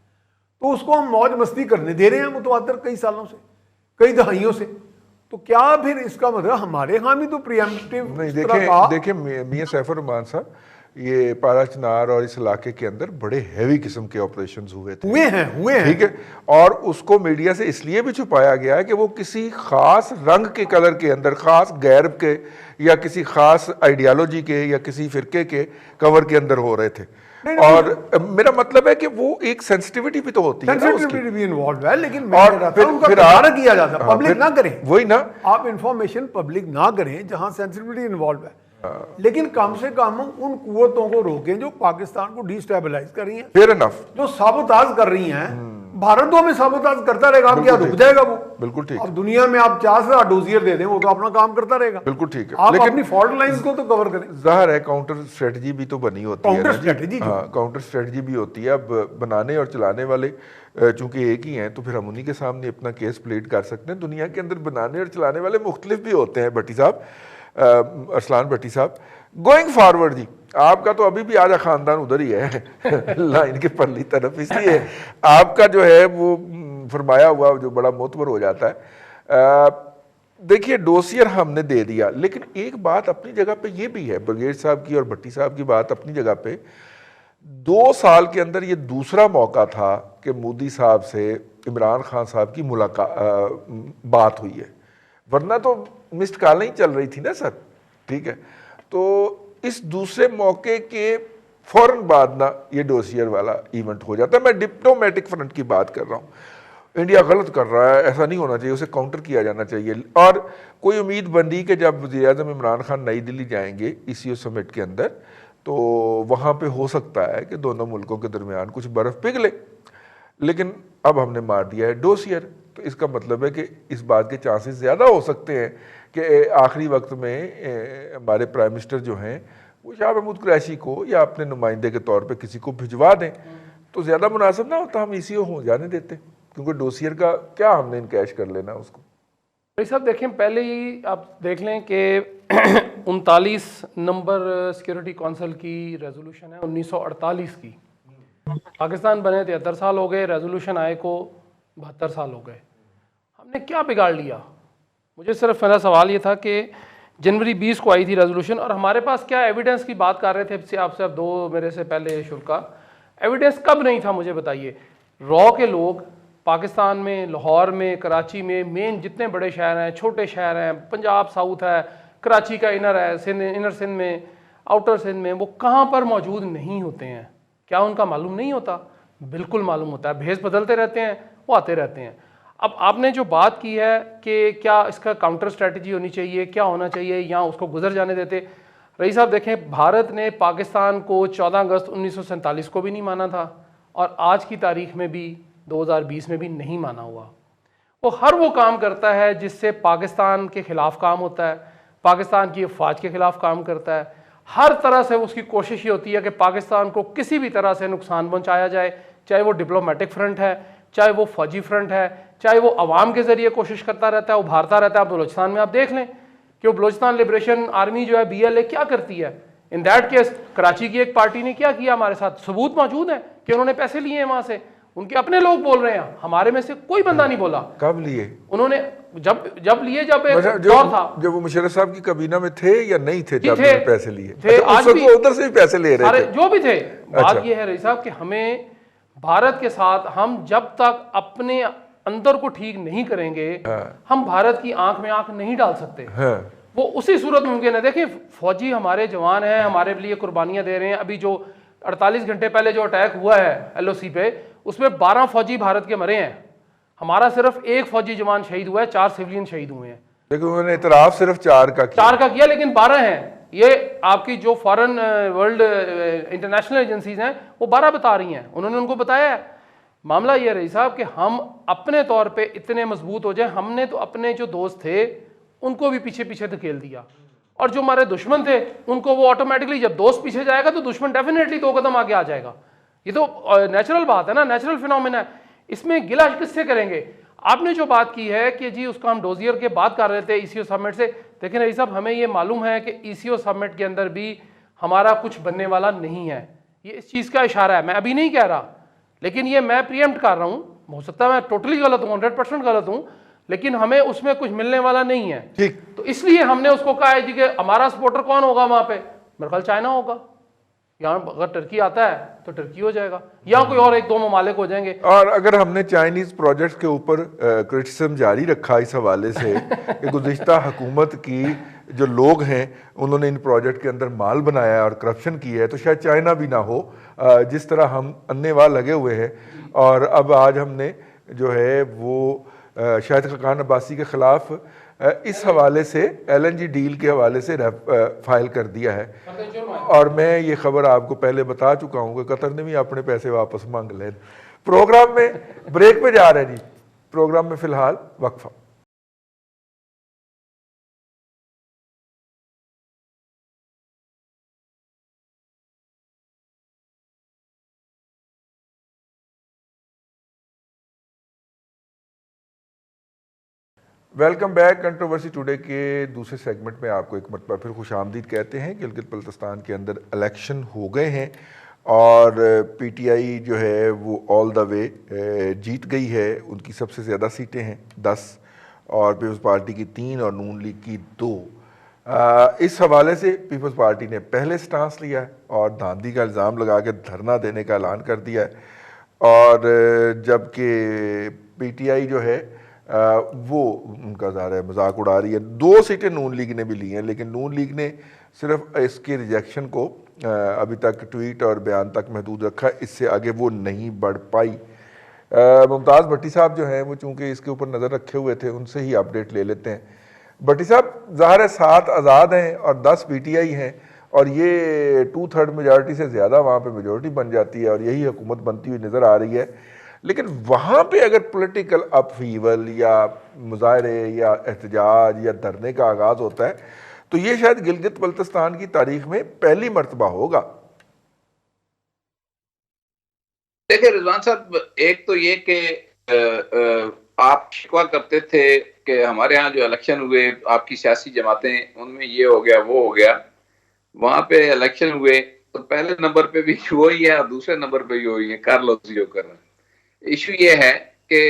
तो उसको हम मौज मस्ती करने दे रहे हैं मुतवातर कई सालों से, कई दहाइयों से। तो क्या फिर इसका मतलब हमारे यहाँ भी तो प्रिएम्प्टिव नहीं, देखिए मियां सैफुर रहमान साहब, ये पारा चिनार और इस इलाके के अंदर बड़े हैवी किस्म के ऑपरेशंस हुए हैं, ठीक है। और उसको मीडिया से इसलिए भी छुपाया गया है कि वो किसी खास रंग के कलर के अंदर, खास गैरब के या किसी खास आइडियालॉजी के या किसी फिरके के कवर के अंदर हो रहे थे। और मेरा मतलब है कि वो एक सेंसिटिविटी भी तो होती है ना, सेंसिटिविटी भी इन्वॉल्व है, लेकिन मैं और कह रहा था फिर उनका फिर गुजारा किया जाता, पब्लिक ना करें, वही ना, आप इंफॉर्मेशन पब्लिक ना करें जहां सेंसिटिविटी इन्वॉल्व है, लेकिन कम से कम उन कुव्वतों को रोकें जो पाकिस्तान को डिस्टेबलाइज कर रही हैं, फेयर इनफ, जो साबोताज कर रही हैं। भारत तो हमें साबोताज करता रहेगा, अब क्या रुक जाएगा वो? बिल्कुल ठीक। अब दुनिया में आप 40,000 डोजियर दे दें, वो तो अपना काम करता रहेगा। बिल्कुल ठीक है, आप लेकिन अपनी फॉल्ट लाइंस को तो कवर करें। जाहिर है काउंटर स्ट्रेटजी भी तो बनी होती है, काउंटर स्ट्रेटजी, हाँ, काउंटर स्ट्रेटजी भी होती है। अब बनाने और चलाने वाले चूंकि एक ही हैं, तो फिर हम उन्हीं के सामने अपना केस प्लेड कर सकते हैं। दुनिया के अंदर बनाने और चलाने वाले मुख्तलिफ भी होते हैं। भट्टी साहब, अरसलान भट्टी साहब, गोइंग फॉरवर्ड जी, आपका तो अभी भी आधा खानदान उधर ही है लाइन के परली तरफ, इसलिए आपका जो है वो फरमाया हुआ जो बड़ा मोतबर हो जाता है। देखिए, डोसियर हमने दे दिया, लेकिन एक बात अपनी जगह पे ये भी है, ब्रिगेड साहब की और भट्टी साहब की बात अपनी जगह पे, 2 साल के अंदर ये दूसरा मौका था कि मोदी साहब से इमरान खान साहब की बात हुई है, वरना तो मिस्ड कॉल नहीं चल रही थी ना सर, ठीक है। तो इस दूसरे मौके के फौरन बाद ना ये डोसियर वाला इवेंट हो जाता है। मैं डिप्लोमेटिक फ्रंट की बात कर रहा हूँ। इंडिया गलत कर रहा है, ऐसा नहीं होना चाहिए, उसे काउंटर किया जाना चाहिए। और कोई उम्मीद बनी कि जब वज़ीर-ए-आज़म इमरान खान नई दिल्ली जाएंगे ECO समिट के अंदर, तो वहाँ पे हो सकता है कि दोनों मुल्कों के दरमियान कुछ बर्फ़ पिघले, लेकिन अब हमने मार दिया है डोसियर। तो इसका मतलब है कि इस बात के चांसेस ज़्यादा हो सकते हैं कि आखिरी वक्त में हमारे प्राइम मिनिस्टर जो हैं वो शाह महमूद कुरैशी को या अपने नुमाइंदे के तौर पे किसी को भिजवा दें, तो ज़्यादा मुनासिब ना होता हम ECO हो जाने देते, क्योंकि डोसियर का क्या हमने इनकैश कर लेना उसको। भाई साहब देखें, पहले ही आप देख लें कि 39 नंबर सिक्योरिटी काउंसिल की रेजोल्यूशन है 1948 की। पाकिस्तान बने 73 साल हो गए, रेजोल्यूशन आए को 72 साल हो गए। हमने क्या बिगाड़ लिया? मुझे सिर्फ मेरा सवाल ये था कि जनवरी 20 को आई थी रेजोल्यूशन, और हमारे पास क्या एविडेंस की बात कर रहे थे आपसे, अब 2 मेरे से पहले शुल्का, एविडेंस कब नहीं था मुझे बताइए। रॉ के लोग पाकिस्तान में, लाहौर में, कराची में, मेन जितने बड़े शहर हैं, छोटे शहर हैं, पंजाब साउथ है, कराची का इनर है, इनर सिंध में, आउटर सिंध में, वो कहाँ पर मौजूद नहीं होते हैं? क्या उनका मालूम नहीं होता? बिल्कुल मालूम होता है। भेस बदलते रहते हैं, वो आते रहते हैं। अब आपने जो बात की है कि क्या इसका काउंटर स्ट्रेटजी होनी चाहिए, क्या होना चाहिए, या उसको गुजर जाने देते। रईस साहब देखें, भारत ने पाकिस्तान को 14 अगस्त 1947 को भी नहीं माना था, और आज की तारीख में भी 2020 में भी नहीं माना हुआ। वो हर वो काम करता है जिससे पाकिस्तान के खिलाफ काम होता है, पाकिस्तान की अफवाज के खिलाफ काम करता है। हर तरह से उसकी कोशिश ये होती है कि पाकिस्तान को किसी भी तरह से नुकसान पहुंचाया जाए, चाहे वो डिप्लोमेटिक फ्रंट है, चाहे वो फौजी फ्रंट है, चाहे वो अवाम के जरिए कोशिश करता रहता है, उभारता रहता है। आप बलोचिस्तान में आप देख लें कि वो बलोचिस्तान लिबरेशन आर्मी जो है BLA क्या करती है। इन दैट केस कराची की एक पार्टी ने क्या किया हमारे साथ, सबूत मौजूद है कि उन्होंने पैसे लिए हैं वहां से, उनके अपने लोग बोल रहे हैं, हमारे में से कोई बंदा नहीं बोला। कब लिए उन्होंने? जब लिए, जब एक दौर था, जब वो मुशर्रफ साहब की कैबिना में थे या नहीं थे, जब थे, पैसे लिए थे, अच्छा, आज भी उधर से भी पैसे ले रहे थे, जो भी थे। बात अच्छा। ये है रईस साहब कि हमें भारत के साथ, हम जब तक अपने अंदर को ठीक नहीं करेंगे, हम भारत की आंख में आंख नहीं डाल सकते। वो उसी सूरत मुमकिन है। देखिए, फौजी हमारे जवान हैं, हमारे लिए कुर्बानियां दे रहे हैं। अभी जो 48 घंटे पहले जो अटैक हुआ है LOC पे, उसमें 12 फौजी भारत के मरे हैं। हमारा सिर्फ 1 फौजी जवान शहीद हुआ है, 4 सिविलियन शहीद हुए हैं। लेकिन उन्होंने इतराफ सिर्फ 4 का किया, लेकिन 12 हैं। ये आपकी जो फॉरेन वर्ल्ड इंटरनेशनल एजेंसीज हैं वो 12 बता रही हैं। उन्होंने उनको बताया है मामला ये रही साहब कि हम अपने तौर पे इतने मजबूत हो जाए, हमने तो अपने जो दोस्त थे उनको भी पीछे पीछे धकेल दिया, और जो हमारे दुश्मन थे उनको वो ऑटोमेटिकली, जब दोस्त पीछे जाएगा तो दुश्मन डेफिनेटली 2 कदम आगे आ जाएगा। ये तो नेचुरल बात है ना, नेचुरल फिनोमेना है, इसमें गिला किससे करेंगे। आपने जो बात की है कि जी उसका हम डोजियर के बात कर रहे थे ईसीओ समिट से, देखें रही साहब हमें ये मालूम है कि ईसीओ समिट के अंदर भी हमारा कुछ बनने वाला नहीं है, ये इस चीज़ का इशारा है। मैं अभी नहीं कह रहा, लेकिन ये मैं प्रीएम्प्ट कर रहा हूँ, हो सकता है मैं टोटली गलत हूँ, 100% गलत हूँ, लेकिन हमें उसमें कुछ मिलने वाला नहीं है। ठीक, तो इसलिए हमने उसको कहा है जी कि हमारा सपोर्टर कौन होगा वहाँ पे, मेरे ख्याल चाइना होगा, यहाँ अगर टर्की आता है तो टर्की हो जाएगा, या कोई और 1-2 ममालिक हो जाएंगे। और अगर हमने चाइनीज प्रोजेक्ट्स के ऊपर क्रिटिसिज्म जारी रखा इस हवाले से कि गुज़िश्ता हुकूमत की जो लोग हैं उन्होंने इन प्रोजेक्ट के अंदर माल बनाया और करप्शन किया है, तो शायद चाइना भी ना हो, जिस तरह हम अन्नेवाह लगे हुए हैं। और अब आज हमने जो है वो शाहिद खकान अब्बासी के ख़िलाफ़ इस हवाले से LNG डील के हवाले से फाइल कर दिया है। और मैं ये खबर आपको पहले बता चुका हूँ कि कतर ने भी अपने पैसे वापस मांग ले। प्रोग्राम में ब्रेक पे जा रहे हैं जी, प्रोग्राम में फ़िलहाल वक्फा। Welcome back. कंट्रोवर्सी टुडे के दूसरे सेगमेंट में आपको एक मरतबा फिर खुशामदीद कहते हैं। गिलगित बल्तिस्तान के अंदर इलेक्शन हो गए हैं और PTI जो है वो ऑल द वे जीत गई है। उनकी सबसे ज़्यादा सीटें हैं 10 और पीपल्स पार्टी की 3 और नून लीग की 2। इस हवाले से पीपल्स पार्टी ने पहले स्टांस लिया है और धांधली का इल्ज़ाम लगा के धरना देने का ऐलान कर दिया है। और जबकि PTI जो है वो उनका ज़ाहिर है मजाक उड़ा रही है। 2 सीटें नून लीग ने भी ली हैं, लेकिन नून लीग ने सिर्फ इसके रिजेक्शन को अभी तक ट्वीट और बयान तक महदूद रखा, इससे आगे वो नहीं बढ़ पाई। मुमताज़ भट्टी साहब जो हैं वो चूँकि इसके ऊपर नज़र रखे हुए थे, उनसे ही अपडेट ले लेते हैं। भट्टी साहब, ज़ाहिर है 7 आज़ाद हैं और 10 PTI हैं और ये 2/3 मेजॉरिटी से ज़्यादा वहाँ पे मेजॉरिटी बन जाती है और यही हुकूमत बनती हुई नज़र आ रही है। लेकिन वहाँ पे अगर पॉलिटिकल अपहीवल या मुजाहरे या एहतजाज या धरने का आगाज़ होता है तो ये शायद गिलगित बल्तिस्तान की तारीख में पहली मर्तबा होगा। देखिए रिजवान साहब, एक तो ये कि आप शिकवा करते थे कि हमारे यहाँ जो इलेक्शन हुए आपकी सियासी जमातें उनमें ये हो गया वो हो गया, वहां पे इलेक्शन हुए तो पहले नंबर पे भी वही है और दूसरे नंबर पे भी वही है, कार्लोस जो कर रहे हैं। इशू ये है कि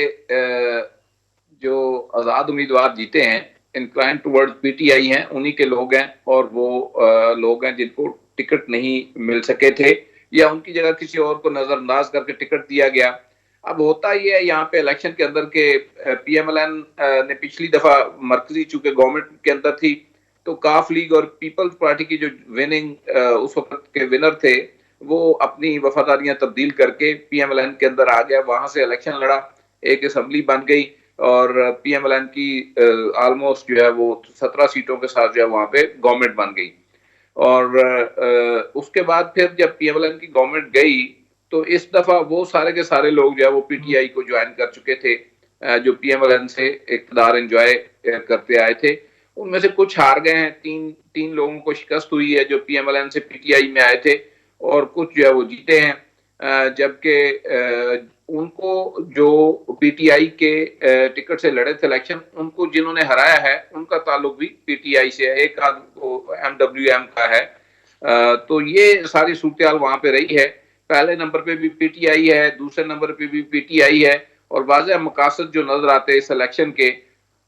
जो आजाद उम्मीदवार जीते हैं इंक्लाइन टुवर्ड्स PTI हैं, उन्हीं के लोग हैं और वो लोग हैं जिनको टिकट नहीं मिल सके थे या उनकी जगह किसी और को नजरअंदाज करके टिकट दिया गया। अब होता ही है यहाँ पे इलेक्शन के अंदर के PMLN ने पिछली दफा मरकजी चूंकि गवर्नमेंट के अंदर थी तो काफ लीग और पीपल्स पार्टी की जो विनिंग उस वक्त के विनर थे वो अपनी वफादारियां तब्दील करके PMLN के अंदर आ गया, वहां से इलेक्शन लड़ा, एक असेंबली बन गई और PMLN की ऑलमोस्ट जो है वो 17 सीटों के साथ जो है वहां पे गवर्नमेंट बन गई। और उसके बाद फिर जब PMLN की गवर्नमेंट गई तो इस दफा वो सारे के सारे लोग जो है वो PTI को ज्वाइन कर चुके थे, जो PMLN से इक़्तिदार एंजॉय करते आए थे। उनमें से कुछ हार गए हैं, तीन लोगों को शिकस्त हुई है जो PMLN से PTI में आए थे और कुछ जो है वो जीते हैं, जबकि उनको जो PTI के टिकट से लड़े थे इलेक्शन, उनको जिन्होंने हराया है उनका ताल्लुक भी PTI से है, एक आदमी MWM का है। तो ये सारी सूरत वहां पे रही है। पहले नंबर पे भी PTI है, दूसरे नंबर पे भी PTI है और वाज़ेह मकासद जो नजर आते हैं इस इलेक्शन के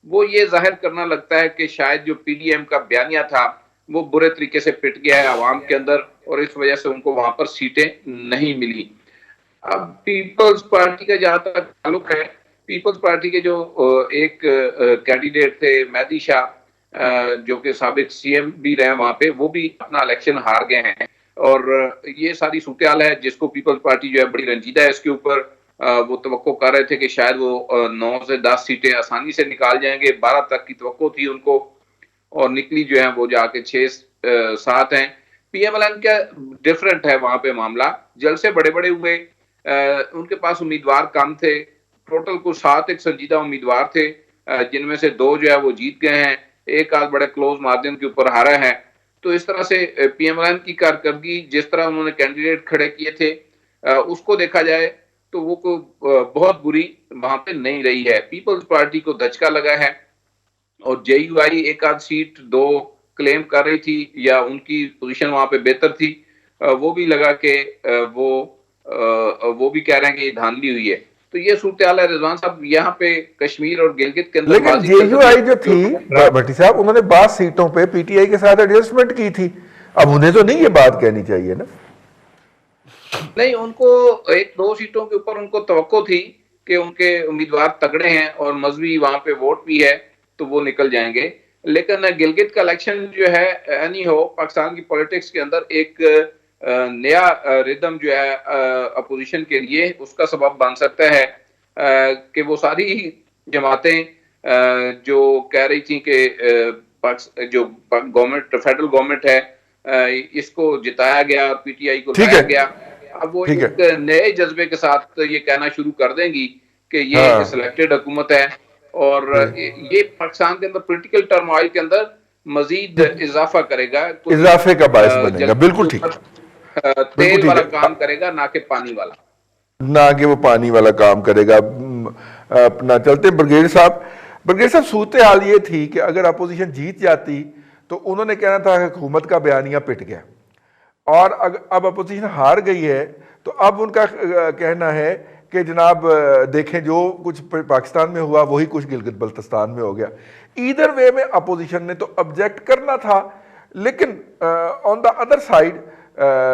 वो ये जाहिर करना लगता है कि शायद जो PDM का बयानिया था वो बुरे तरीके से पिट गया है आवाम के अंदर और इस वजह से उनको वहां पर सीटें नहीं मिली। अब पीपल्स पार्टी का जहां तक ताल्लुक है, पीपल्स पार्टी के जो एक कैंडिडेट थे मेहदी शाह, जो कि साबिक CM भी रहे वहां पे, वो भी अपना इलेक्शन हार गए हैं और ये सारी सूरत है जिसको पीपल्स पार्टी जो है बड़ी रंजीदा है इसके ऊपर। वो तवक्को कर रहे थे कि शायद वो 9 से 10 सीटें आसानी से निकाल जाएंगे, 12 तक की तवक्को थी उनको और निकली जो है वो जाके 6-7 हैं। PMLN का डिफरेंट है वहां पे मामला, जलसे बड़े बड़े हुए, उनके पास उम्मीदवार कम थे। टोटल कुछ 7 एक संजीदा उम्मीदवार थे, जिनमें से 2 जो है वो जीत गए हैं, एक आध बड़े क्लोज मार्जिन के ऊपर हारा है। तो इस तरह से पीएमएल की कारकर्दगी, जिस तरह उन्होंने कैंडिडेट खड़े किए थे, उसको देखा जाए तो वो बहुत बुरी वहां पे नहीं रही है। पीपल्स पार्टी को धचका लगा है और जेयूआई एक आध सीट 2 क्लेम कर रही थी या उनकी पोजीशन वहां पे बेहतर थी, वो भी लगा के वो भी कह रहे हैं कि ये धांधली हुई है। तो ये सूरत हाल है रिजवान साहब यहाँ पे कश्मीर और गिलगित के अंदर। लेकिन जेयूआई जो थी भट्टी साहब, उन्होंने 22 सीटों पे पीटीआई के साथ एडजस्टमेंट की थी। अब उन्हें तो नहीं ये बात कहनी चाहिए ना? नहीं, उनको 1-2 सीटों के ऊपर उनको तवक्को थी कि उनके उम्मीदवार तगड़े हैं और मजहबी वहां पे वोट भी है तो वो निकल जाएंगे। लेकिन गिलगित का इलेक्शन जो है एनी हो, पाकिस्तान की पॉलिटिक्स के अंदर एक नया रिदम जो है अपोजिशन के लिए उसका सबब बन सकता है कि वो सारी जमातें जो कह रही थी कि जो गवर्नमेंट, फेडरल गवर्नमेंट है, इसको जिताया गया और पीटीआई को लाया गया, अब वो एक नए जज्बे के साथ ये कहना शुरू कर देंगी कि ये सिलेक्टेड हुकूमत है और ये पाकिस्तान के अंदर पॉलिटिकल टर्मोइल के अंदर मजीद इजाफा करेगा, इजाफे का बायस बनेगा। बिल्कुल ठीक, तेल वाला काम करेगा ना कि पानी वाला, ना कि वो पानी वाला काम करेगा। अपना चलते ब्रिगेड साहब, सूरत हाल ये थी कि अगर अपोजिशन जीत जाती तो उन्होंने कहना था कि हुकूमत का बयानिया पिट गया, और अब अपोजिशन हार गई है तो अब उनका कहना है कि जनाब देखें जो कुछ पाकिस्तान में हुआ वही कुछ गिलगित बल्तिस्तान में हो गया। ईदर वे में अपोजिशन ने तो ऑब्जेक्ट करना था, लेकिन ऑन द अदर साइड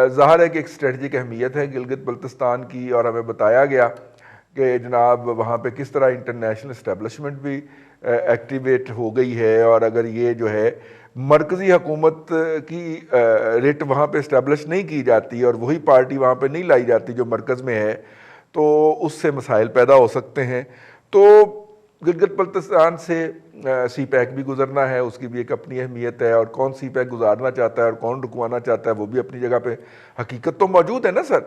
ज़ाहिर है कि एक स्ट्रेटजिक अहमियत है गिलगित बल्तिस्तान की, और हमें बताया गया कि जनाब वहाँ पे किस तरह इंटरनेशनल इस्टेब्लिशमेंट भी एक्टिवेट हो गई है, और अगर ये जो है मरकज़ी हुकूमत की रेट वहाँ पे इस्टेब्लिश नहीं की जाती और वही पार्टी वहाँ पे नहीं लाई जाती जो मरकज़ में है, तो उससे मसाइल पैदा हो सकते हैं। तो गिलगित बल्तिस्तान से सी पैक भी गुजरना है, उसकी भी एक अपनी अहमियत है, और कौन सी पैक गुजारना चाहता है और कौन रुकवाना चाहता है वो भी अपनी जगह पे हकीकत तो मौजूद है ना सर।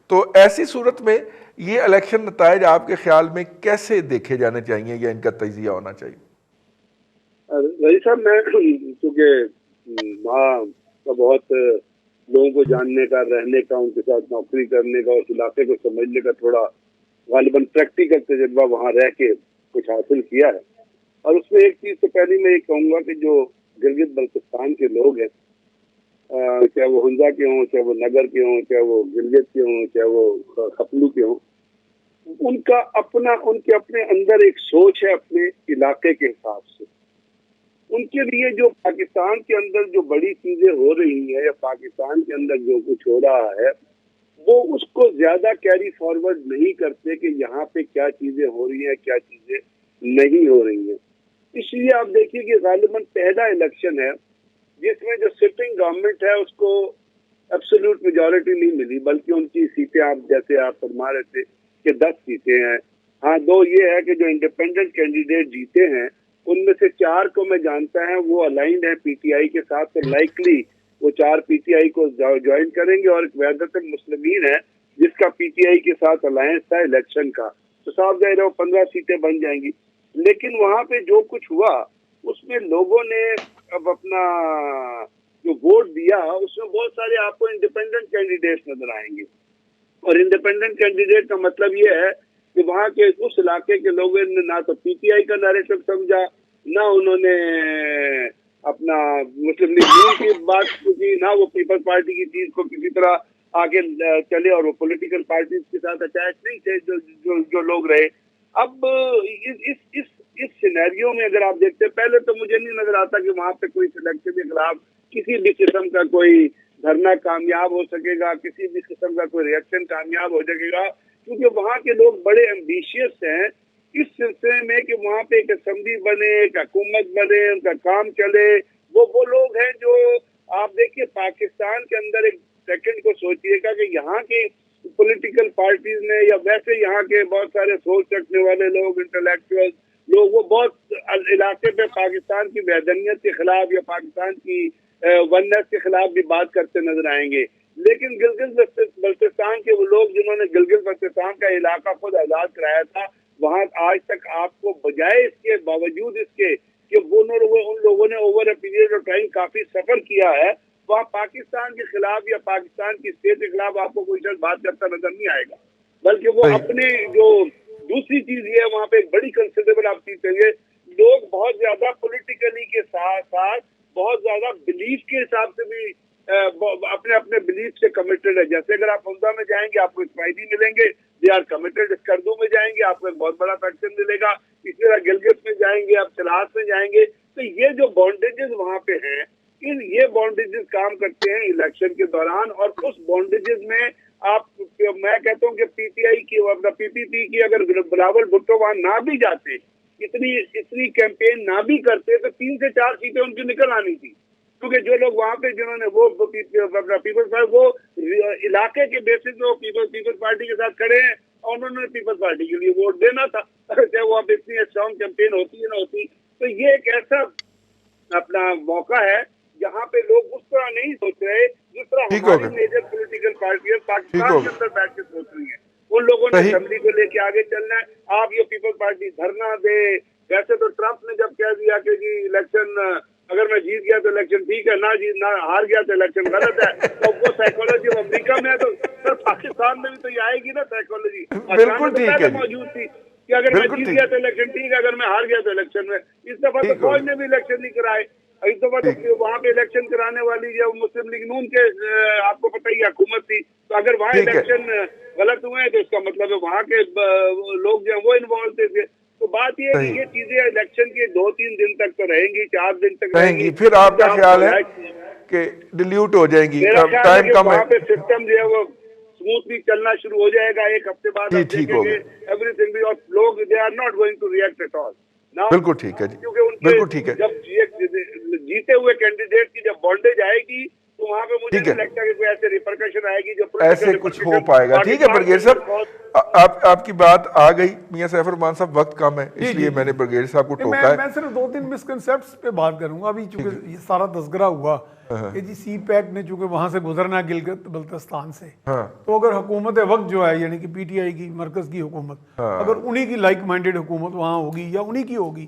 तो ऐसी सूरत में ये इलेक्शन नताइज आपके ख्याल में कैसे देखे जाने चाहिए या इनका तजिया होना चाहिए? रही साहब, मैं क्योंकि वहाँ का बहुत लोगों को जानने का, रहने का, उनके साथ नौकरी करने का, उस इलाके को समझने का थोड़ा गालिबन प्रैक्टिकल तजुर्बा वहाँ रह के कुछ हासिल किया है। और उसमें एक चीज तो पहले मैं ये कहूँगा कि जो गिलगित बल्तिस्तान के लोग हैं, चाहे वो हुंजा के हों, चाहे वो नगर के हों, चाहे वो गिलगित के हों, चाहे वो खपलू के हों, उनके अपने अंदर एक सोच है अपने इलाके के हिसाब से। उनके लिए जो पाकिस्तान के अंदर जो बड़ी चीजें हो रही हैं या पाकिस्तान के अंदर जो कुछ हो रहा है, वो उसको ज्यादा कैरी फॉरवर्ड नहीं करते कि यहाँ पे क्या चीजें हो रही हैं, क्या चीजें नहीं हो रही हैं। इसलिए आप देखिए कि गालिबन पहला इलेक्शन है जिसमें जो सिटिंग गवर्नमेंट है उसको एब्सोल्यूट मेजॉरिटी नहीं मिली, बल्कि उनकी सीटें, आप जैसे आप फरमा रहे थे कि 10 सीटें हैं। हाँ, 2 ये है कि जो इंडिपेंडेंट कैंडिडेट जीते हैं उनमें से 4 को मैं जानता है वो अलाइंड है पीटीआई के साथ, तो लाइकली वो 4 पीटीआई को ज्वाइन करेंगे, और एक वहदतुल मुस्लिमीन है जिसका पीटीआई के साथ अलायंस था इलेक्शन का, तो साफ जाहिर है 15 सीटें बन जाएंगी। लेकिन वहां पे जो कुछ हुआ उसमें लोगों ने अब अपना जो वोट दिया उसमें बहुत सारे आपको इंडिपेंडेंट कैंडिडेट्स नजर आएंगे, और इंडिपेंडेंट कैंडिडेट का मतलब ये है कि वहाँ के उस इलाके के लोगों ने ना तो पीटीआई का नैरेटिव समझा, ना उन्होंने अपना मुस्लिम लीग की बात की, ना वो पीपल्स पार्टी की चीज को किसी तरह आगे चले, और वो पॉलिटिकल पार्टीज के साथ अटैच नहीं थे जो लोग रहे। अब इस सिनेरियो में अगर आप देखते हैं, पहले तो मुझे नहीं नजर आता कि वहाँ पे कोई सिलेक्शन के खिलाफ किसी भी किस्म का कोई धरना कामयाब हो सकेगा, किसी भी किस्म का कोई रिएक्शन कामयाब हो सकेगा, क्योंकि वहाँ के लोग बड़े एम्बिशियस हैं इस सिलसिले में कि वहाँ पे एक असेंबली बने, एक हुकूमत बने, उनका काम चले। वो लोग हैं जो आप देखिए पाकिस्तान के अंदर, एक सेकंड को सोचिएगा कि यहाँ की पॉलिटिकल पार्टीज ने या वैसे यहाँ के बहुत सारे सोच रखने वाले लोग, इंटेलेक्चुअल, लोग वो बहुत इलाके पे पाकिस्तान की वैधनियत के खिलाफ या पाकिस्तान की वननेस के खिलाफ भी बात करते नजर आएंगे। लेकिन गिलगित बल्तिस्तान के वो लोग जिन्होंने गिलगित बल्तिस्तान का इलाका खुद आजाद कराया था, वहां आज तक आपको बजाय इसके बावजूद इसके कि उन लोगों ने over a period of time काफी सफर किया है, वहाँ पाकिस्तान के खिलाफ या पाकिस्तान की स्टेट के खिलाफ आपको कोई शख्स बात करता नजर नहीं आएगा। बल्कि वो अपने जो दूसरी चीज ये है, वहाँ पे एक बड़ी कंसिडरेबल आप चीज करिए, लोग बहुत ज्यादा पॉलिटिकली के साथ साथ बहुत ज्यादा बिलीफ के हिसाब से भी अपने अपने बिलीफ से कमिटेड है। जैसे अगर आप उमदा में जाएंगे आपको इस्माइली मिलेंगे, दे आर कमिटेड। स्कर्दू में जाएंगे आपको एक बहुत बड़ा फैक्शन मिलेगा। इसी तरह गिलगित में जाएंगे, आप चलास में जाएंगे, तो ये जो बॉन्डेजेस वहाँ पे हैं, ये बॉन्डेजेस काम करते हैं इलेक्शन के दौरान। और उस बॉन्डेजेस में आप, मैं कहता हूँ कि पीटीआई की और पीपीपी की अगर बिलावल भुट्टो वहां ना भी जाते, इतनी कैंपेन ना भी करते, तो 3 से 4 सीटें उनकी निकल आनी थी। क्योंकि जो लोग वहां पे जिन्होंने वो पीपल्स पार्टी, वो इलाके के बेसिस पे पीपल्स पार्टी के साथ खड़े हैं और उन्होंने पीपल्स पार्टी के लिए वोट देना था, चाहे वो अब इतनी स्ट्रॉन्ग कैंपेन होती है ना होती। तो ये एक ऐसा अपना मौका है जहाँ पे लोग उस तरह नहीं सोच रहे जिस तरह हमारी मेजर पॉलिटिकल पार्टियां पाकिस्तान के अंदर बैठ के सोच रही है। उन लोगों ने असेंबली को लेके आगे चलना है, आप ये पीपल्स पार्टी धरना दे। वैसे तो ट्रंप ने जब कह दिया कि जी इलेक्शन अगर मैं जीत गया तो इलेक्शन ठीक है, ना हार गया तो इलेक्शन गलत है, तो वो साइकोलॉजी अमेरिका में है, तो सर पाकिस्तान में भी तो ये आएगी ना साइकोलॉजी। बिल्कुल ठीक है, मौजूद थी कि अगर मैं जीत गया तो इलेक्शन ठीक है, अगर मैं हार गया तो इलेक्शन में। इस दफा तो फौज ने भी इलेक्शन नहीं कराए, इस दफा तो वहाँ पे इलेक्शन कराने वाली जो मुस्लिम लीग नून के आपको पता ही हुकूमत थी, तो अगर वहाँ इलेक्शन गलत हुए हैं तो इसका मतलब है वहाँ के लोग जो है वो इन्वॉल्व थे। तो बात ये है कि ये चीजें इलेक्शन के 2-3 दिन तक तो रहेंगी, 4 दिन तक रहेंगी, फिर आपका ख्याल है कि डिल्यूट हो जाएंगी, टाइम कम है, वहाँ पे सिस्टम जो है वो स्मूथली चलना शुरू हो जाएगा। एक हफ्ते बाद ठीक हो गया एवरीथिंग भी, और लोग they are not going to react at all. बिल्कुल ठीक है जी, क्योंकि उनके बिल्कुल ठीक है। जब जीते हुए कैंडिडेट की जब बॉन्डेज आएगी तो वहाँ पे मुझे नहीं लगता कि कोई ऐसे रिपरकशन आएगी जो ऐसे कुछ हो पाएगा। ठीक है ब्रिगेड साहब, आपकी बात आ गई। मियां सैफ रहमान साहब, वक्त कम है इसलिए मैंने ब्रिगेड साहब को टोका है। मैं सिर्फ 2-3 मिसकंसेप्ट्स पे बात करूंगा अभी, चूंकि ये सारा तस्करा हुआ कि जी सी पैक ने चूंकि वहां से गुजरना है गिलगित बल्तिस्तान से, तो अगर हुकूमत वक्त जो है यानी कि पीटीआई की मरकज की हुकूमत, अगर उन्हीं की लाइक माइंडेड हुकूमत वहाँ होगी या उन्हीं की होगी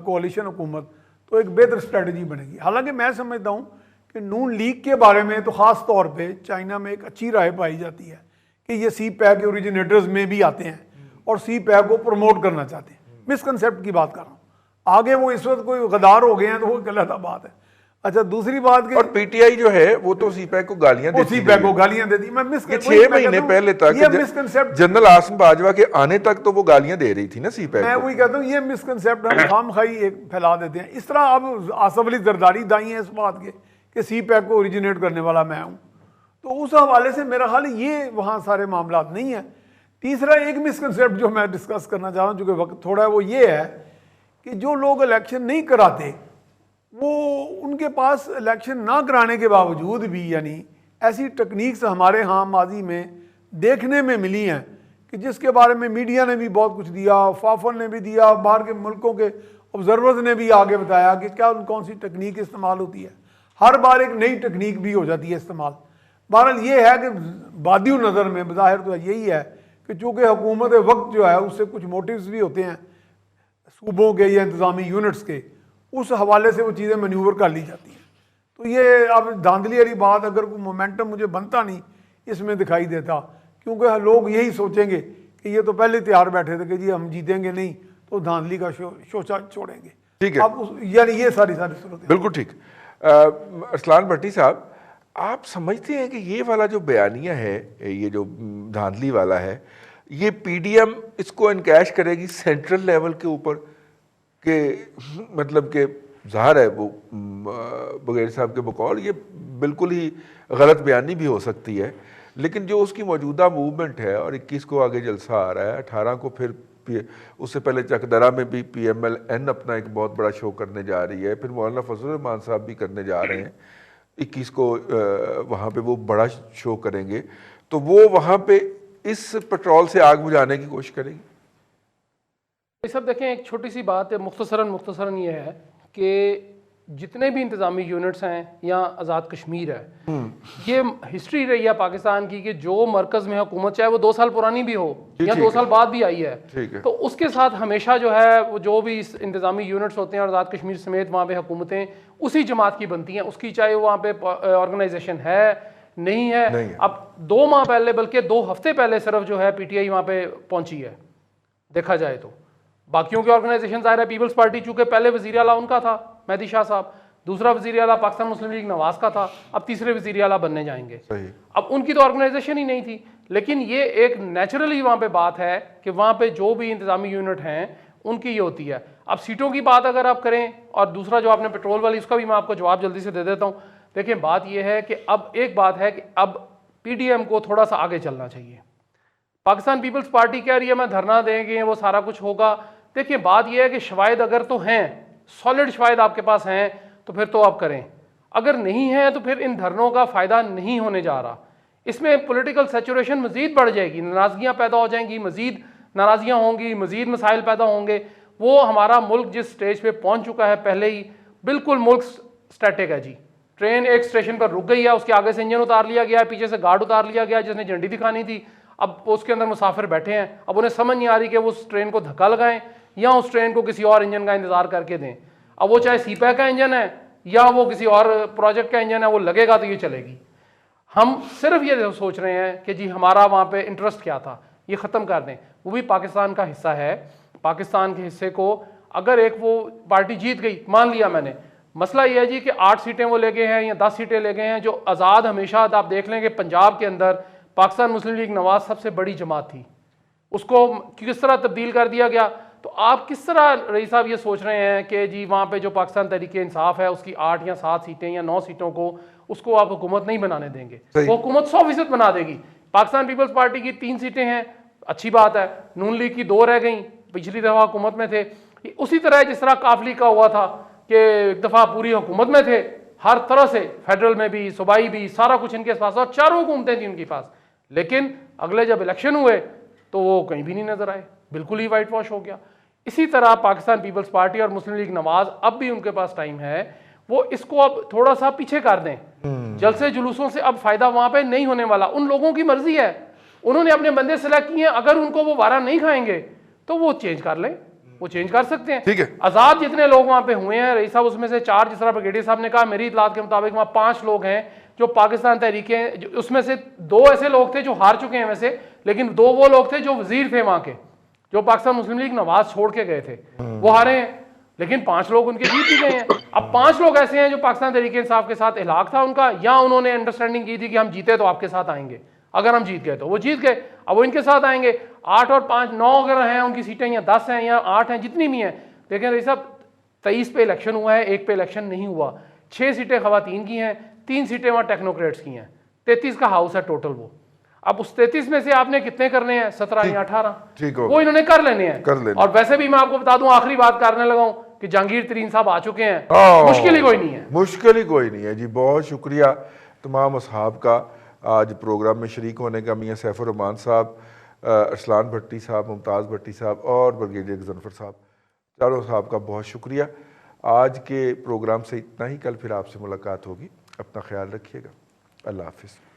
कोalition हुकूमत, तो एक बेहतर स्ट्रेटजी बनेगी। हालांकि मैं समझता हूँ कि नून लीग के बारे में तो ख़ास तौर पे चाइना में एक अच्छी राय पाई जाती है कि ये सी पैक के ओरिजिनेटर्स में भी आते हैं और सी पैक को प्रमोट करना चाहते हैं। मिसकंसेप्ट की बात कर रहा हूँ, आगे वो इस वक्त कोई गद्दार हो गए हैं तो वो गलत बात है। अच्छा, दूसरी बात और पीटीआई जो है वो तो सीपैक को गालियां देती है, सीपैक को गालियां देती है। मैं 6 महीने पहले तक ये मिसकंसेप्ट, जनरल आसिम बाजवा के आने तक तो वो गालियां दे रही थी ना सीपैक। मैं वही कहता हूँ ये मिसकंसेप्ट हम खामखाई एक फैला देते हैं। इस तरह अब आसफ अली जरदारी दाई हैं इस बात के कि सीपैक को ओरिजिनेट करने वाला मैं हूँ, तो उस हवाले से मेरा ख्याल ये वहाँ सारे मामला नहीं है। तीसरा एक मिसकंसेप्ट जो मैं डिस्कस करना चाह रहा हूँ, चूँकि वक्त थोड़ा है, वो ये है कि जो लोग इलेक्शन नहीं कराते वो उनके पास इलेक्शन ना कराने के बावजूद भी यानी ऐसी टेक्निक्स हमारे यहाँ माजी में देखने में मिली हैं कि जिसके बारे में मीडिया ने भी बहुत कुछ दिया, फाफन ने भी दिया, बाहर के मुल्कों के ऑब्जर्वर्स ने भी आगे बताया कि क्या कौन सी टेक्निक इस्तेमाल होती है। हर बार एक नई टेक्निक भी हो जाती है इस्तेमाल। बहरहाल ये है कि बादियों नज़र में बज़ाहिर तो यही है कि चूँकि हुकूमत वक्त जो है उससे कुछ मोटिव्स भी होते हैं सूबों के या इंतज़ामी यूनिट्स के, उस हवाले से वो चीज़ें मैन्यूवर कर ली जाती हैं। तो ये अब धांधली वाली बात, अगर कोई मोमेंटम मुझे बनता नहीं इसमें दिखाई देता, क्योंकि लोग यही सोचेंगे कि ये तो पहले तैयार बैठे थे कि जी हम जीतेंगे नहीं तो धांधली का शोचा छोड़ेंगे। ठीक है, अब यानी ये सारी सूरत। बिल्कुल ठीक। अरसलान भट्टी साहब, आप समझते हैं कि ये वाला जो बयानिया है, ये जो धांधली वाला है, ये पीडीएम इसको इनकैश करेगी सेंट्रल लेवल के ऊपर के, मतलब के ज़ाहिर है वो बगैर साहब के बकौल ये बिल्कुल ही गलत बयानी भी हो सकती है, लेकिन जो उसकी मौजूदा मूवमेंट है और 21 को आगे जलसा आ रहा है, 18 को फिर उससे पहले चकदरा में भी PMLN अपना एक बहुत बड़ा शो करने जा रही है, फिर मौलाना फजल रहमान साहब भी करने जा रहे हैं 21 को, वहाँ पे वो बड़ा शो करेंगे, तो वो वहाँ पे इस पेट्रोल से आग बुझाने की कोशिश करेंगे। ये सब देखें, एक छोटी सी बात है, मुख्तसरन ये है कि जितने भी इंतज़ामी यूनिट्स हैं या आज़ाद कश्मीर है, ये हिस्ट्री रही है पाकिस्तान की कि जो मरकज़ में हुकूमत, चाहे वो 2 साल पुरानी भी हो या 2 साल बाद भी आई है, तो उसके साथ हमेशा जो है वो जो भी इंतज़ामी यूनिट्स होते हैं और आज़ाद कश्मीर समेत वहाँ पे हुकूमतें उसी जमात की बनती हैं, उसकी चाहे वहाँ पे ऑर्गेनाइजेशन है नहीं है। अब 2 माह पहले, बल्कि 2 हफ्ते पहले सिर्फ जो है PTI वहाँ पे पहुंची है, देखा जाए तो। बाकियों के ऑर्गेनाइजेशन ज़ाहिर है, पीपल्स पार्टी चूंकि पहले वज़ीर आला उनका था मेहदी शाह साहब, दूसरा वज़ीर आला पाकिस्तान मुस्लिम लीग नवाज का था, अब तीसरे वज़ीर आला बनने जाएंगे। अब उनकी तो ऑर्गेनाइजेशन ही नहीं थी, लेकिन ये एक नेचुरली वहाँ पे बात है कि वहाँ पे जो भी इंतज़ामी यूनिट हैं उनकी ये होती है। अब सीटों की बात अगर आप करें, और दूसरा जो आपने पेट्रोल वाली, उसका भी मैं आपको जवाब जल्दी से दे देता हूँ। देखिए, बात यह है कि अब एक बात है कि अब PDM को थोड़ा सा आगे चलना चाहिए। पाकिस्तान पीपल्स पार्टी कह रही है मैं धरना देंगे, वो सारा कुछ होगा। देखिए, बात यह है कि शवायद अगर तो हैं, सॉलिड शवायद आपके पास हैं, तो फिर तो आप करें। अगर नहीं है तो फिर इन धरनों का फ़ायदा नहीं होने जा रहा। इसमें पॉलिटिकल सैचुरेशन मज़ीद बढ़ जाएगी, नाराज़गियाँ पैदा हो जाएंगी, मज़ीद नाराज़गियाँ होंगी, मज़ीद मसाइल पैदा होंगे। वो हमारा मुल्क जिस स्टेज पे पहुँच चुका है पहले ही, बिल्कुल मुल्क स्टैटिक है जी। ट्रेन एक स्टेशन पर रुक गई है, उसके आगे से इंजन उतार लिया गया है, पीछे से गार्ड उतार लिया गया जिसने झंडी दिखानी थी। अब उसके अंदर मुसाफिर बैठे हैं, अब उन्हें समझ नहीं आ रही कि वो उस ट्रेन को धक्का लगाएं या उस ट्रेन को किसी और इंजन का इंतजार करके दें। अब वो चाहे CPAC का इंजन है या वो किसी और प्रोजेक्ट का इंजन है, वो लगेगा तो ये चलेगी। हम सिर्फ ये सोच रहे हैं कि जी हमारा वहाँ पे इंटरेस्ट क्या था, ये ख़त्म कर दें। वो भी पाकिस्तान का हिस्सा है, पाकिस्तान के हिस्से को अगर एक वो पार्टी जीत गई, मान लिया मैंने, मसला ये है जी कि 8 सीटें वो ले गए हैं या 10 सीटें ले गए हैं। जो आज़ाद, हमेशा आप देख लें कि पंजाब के अंदर पाकिस्तान मुस्लिम लीग नवाज सबसे बड़ी जमात थी, उसको किस तरह तब्दील कर दिया गया। तो आप किस तरह रईस साहब ये सोच रहे हैं कि जी वहाँ पे जो पाकिस्तान तहरीक इंसाफ है उसकी 8 या 7 सीटें या 9 सीटों को उसको आप हुकूमत नहीं बनाने देंगे? वो हुकूमत 100% बना देगी। पाकिस्तान पीपल्स पार्टी की 3 सीटें हैं, अच्छी बात है। नून लीग की 2 रह गई, पिछली दफ़ा हुकूमत में थे। उसी तरह जिस तरह काफली का हुआ था कि एक दफ़ा पूरी हुकूमत में थे, हर तरह से, फेडरल में भी, सूबाई भी, सारा कुछ इनके पास और 4 हुकूमतें थी उनके पास। लेकिन अगले जब इलेक्शन हुए तो वो कहीं भी नहीं नजर आए, बिल्कुल ही वाइट वॉश हो गया। इसी तरह पाकिस्तान पीपल्स पार्टी और मुस्लिम लीग नवाज, अब भी उनके पास टाइम है, वो इसको अब थोड़ा सा पीछे कर दें। जलसे जुलूसों से अब फायदा वहां पे नहीं होने वाला। उन लोगों की मर्जी है, उन्होंने अपने बंदे सेलेक्ट किए हैं, अगर उनको वो वारा नहीं खाएंगे तो वो चेंज कर लें, वो चेंज कर सकते हैं। ठीक है। आजाद जितने लोग वहां पे हुए हैं रईस साहब, उसमें से 4, जिस तरह ब्रिगेडियर साहब ने कहा, मेरी इतलात के मुताबिक वहां 5 लोग हैं जो पाकिस्तान तहरीके, उसमें से 2 ऐसे लोग थे जो हार चुके हैं वैसे, लेकिन 2 वो लोग थे जो वजीर थे वहां के, जो पाकिस्तान मुस्लिम लीग नवाज छोड़ के गए थे, वो हारे हैं। लेकिन 5 लोग उनके जीत भी गए हैं। अब 5 लोग ऐसे हैं जो पाकिस्तान तहरीक इंसाफ के साथ इलाक था उनका, या उन्होंने अंडरस्टैंडिंग की थी कि हम जीते तो आपके साथ आएंगे, अगर हम जीत गए तो वो जीत गए, अब वो इनके साथ आएंगे। 8 और 5, 9 अगर हैं उनकी सीटें, या 10 हैं या 8 हैं, जितनी भी हैं। देखें रईस साहब, 23 पे इलेक्शन हुआ है, 1 पे इलेक्शन नहीं हुआ। 6 सीटें खवातीन की हैं, 3 सीटें वहाँ टेक्नोक्रेट्स की हैं, 33 का हाउस है टोटल। वो अब उस 33 में से आपने कितने करने हैं? 17 या 18, ठीक वो इन्होंने कर लेने हैं। कर लेने। और वैसे भी मैं आपको बता दूं, आखिरी बात करने लगा हूं कि जहांगीर तरीन साहब आ चुके हैं, मुश्किल ही कोई नहीं है। मुश्किल ही कोई नहीं है जी। बहुत शुक्रिया तमाम असहाब का आज प्रोग्राम में शरीक होने का। मियाँ सैफुर रहमान साहब, अरसलान भट्टी साहब, मुमताज़ भट्टी साहब और ब्रिगेडियर गजनफर साहब, चारों साहब का बहुत शुक्रिया। आज के प्रोग्राम से इतना ही, कल फिर आपसे मुलाकात होगी। अपना ख्याल रखिएगा। अल्लाह हाफिज़।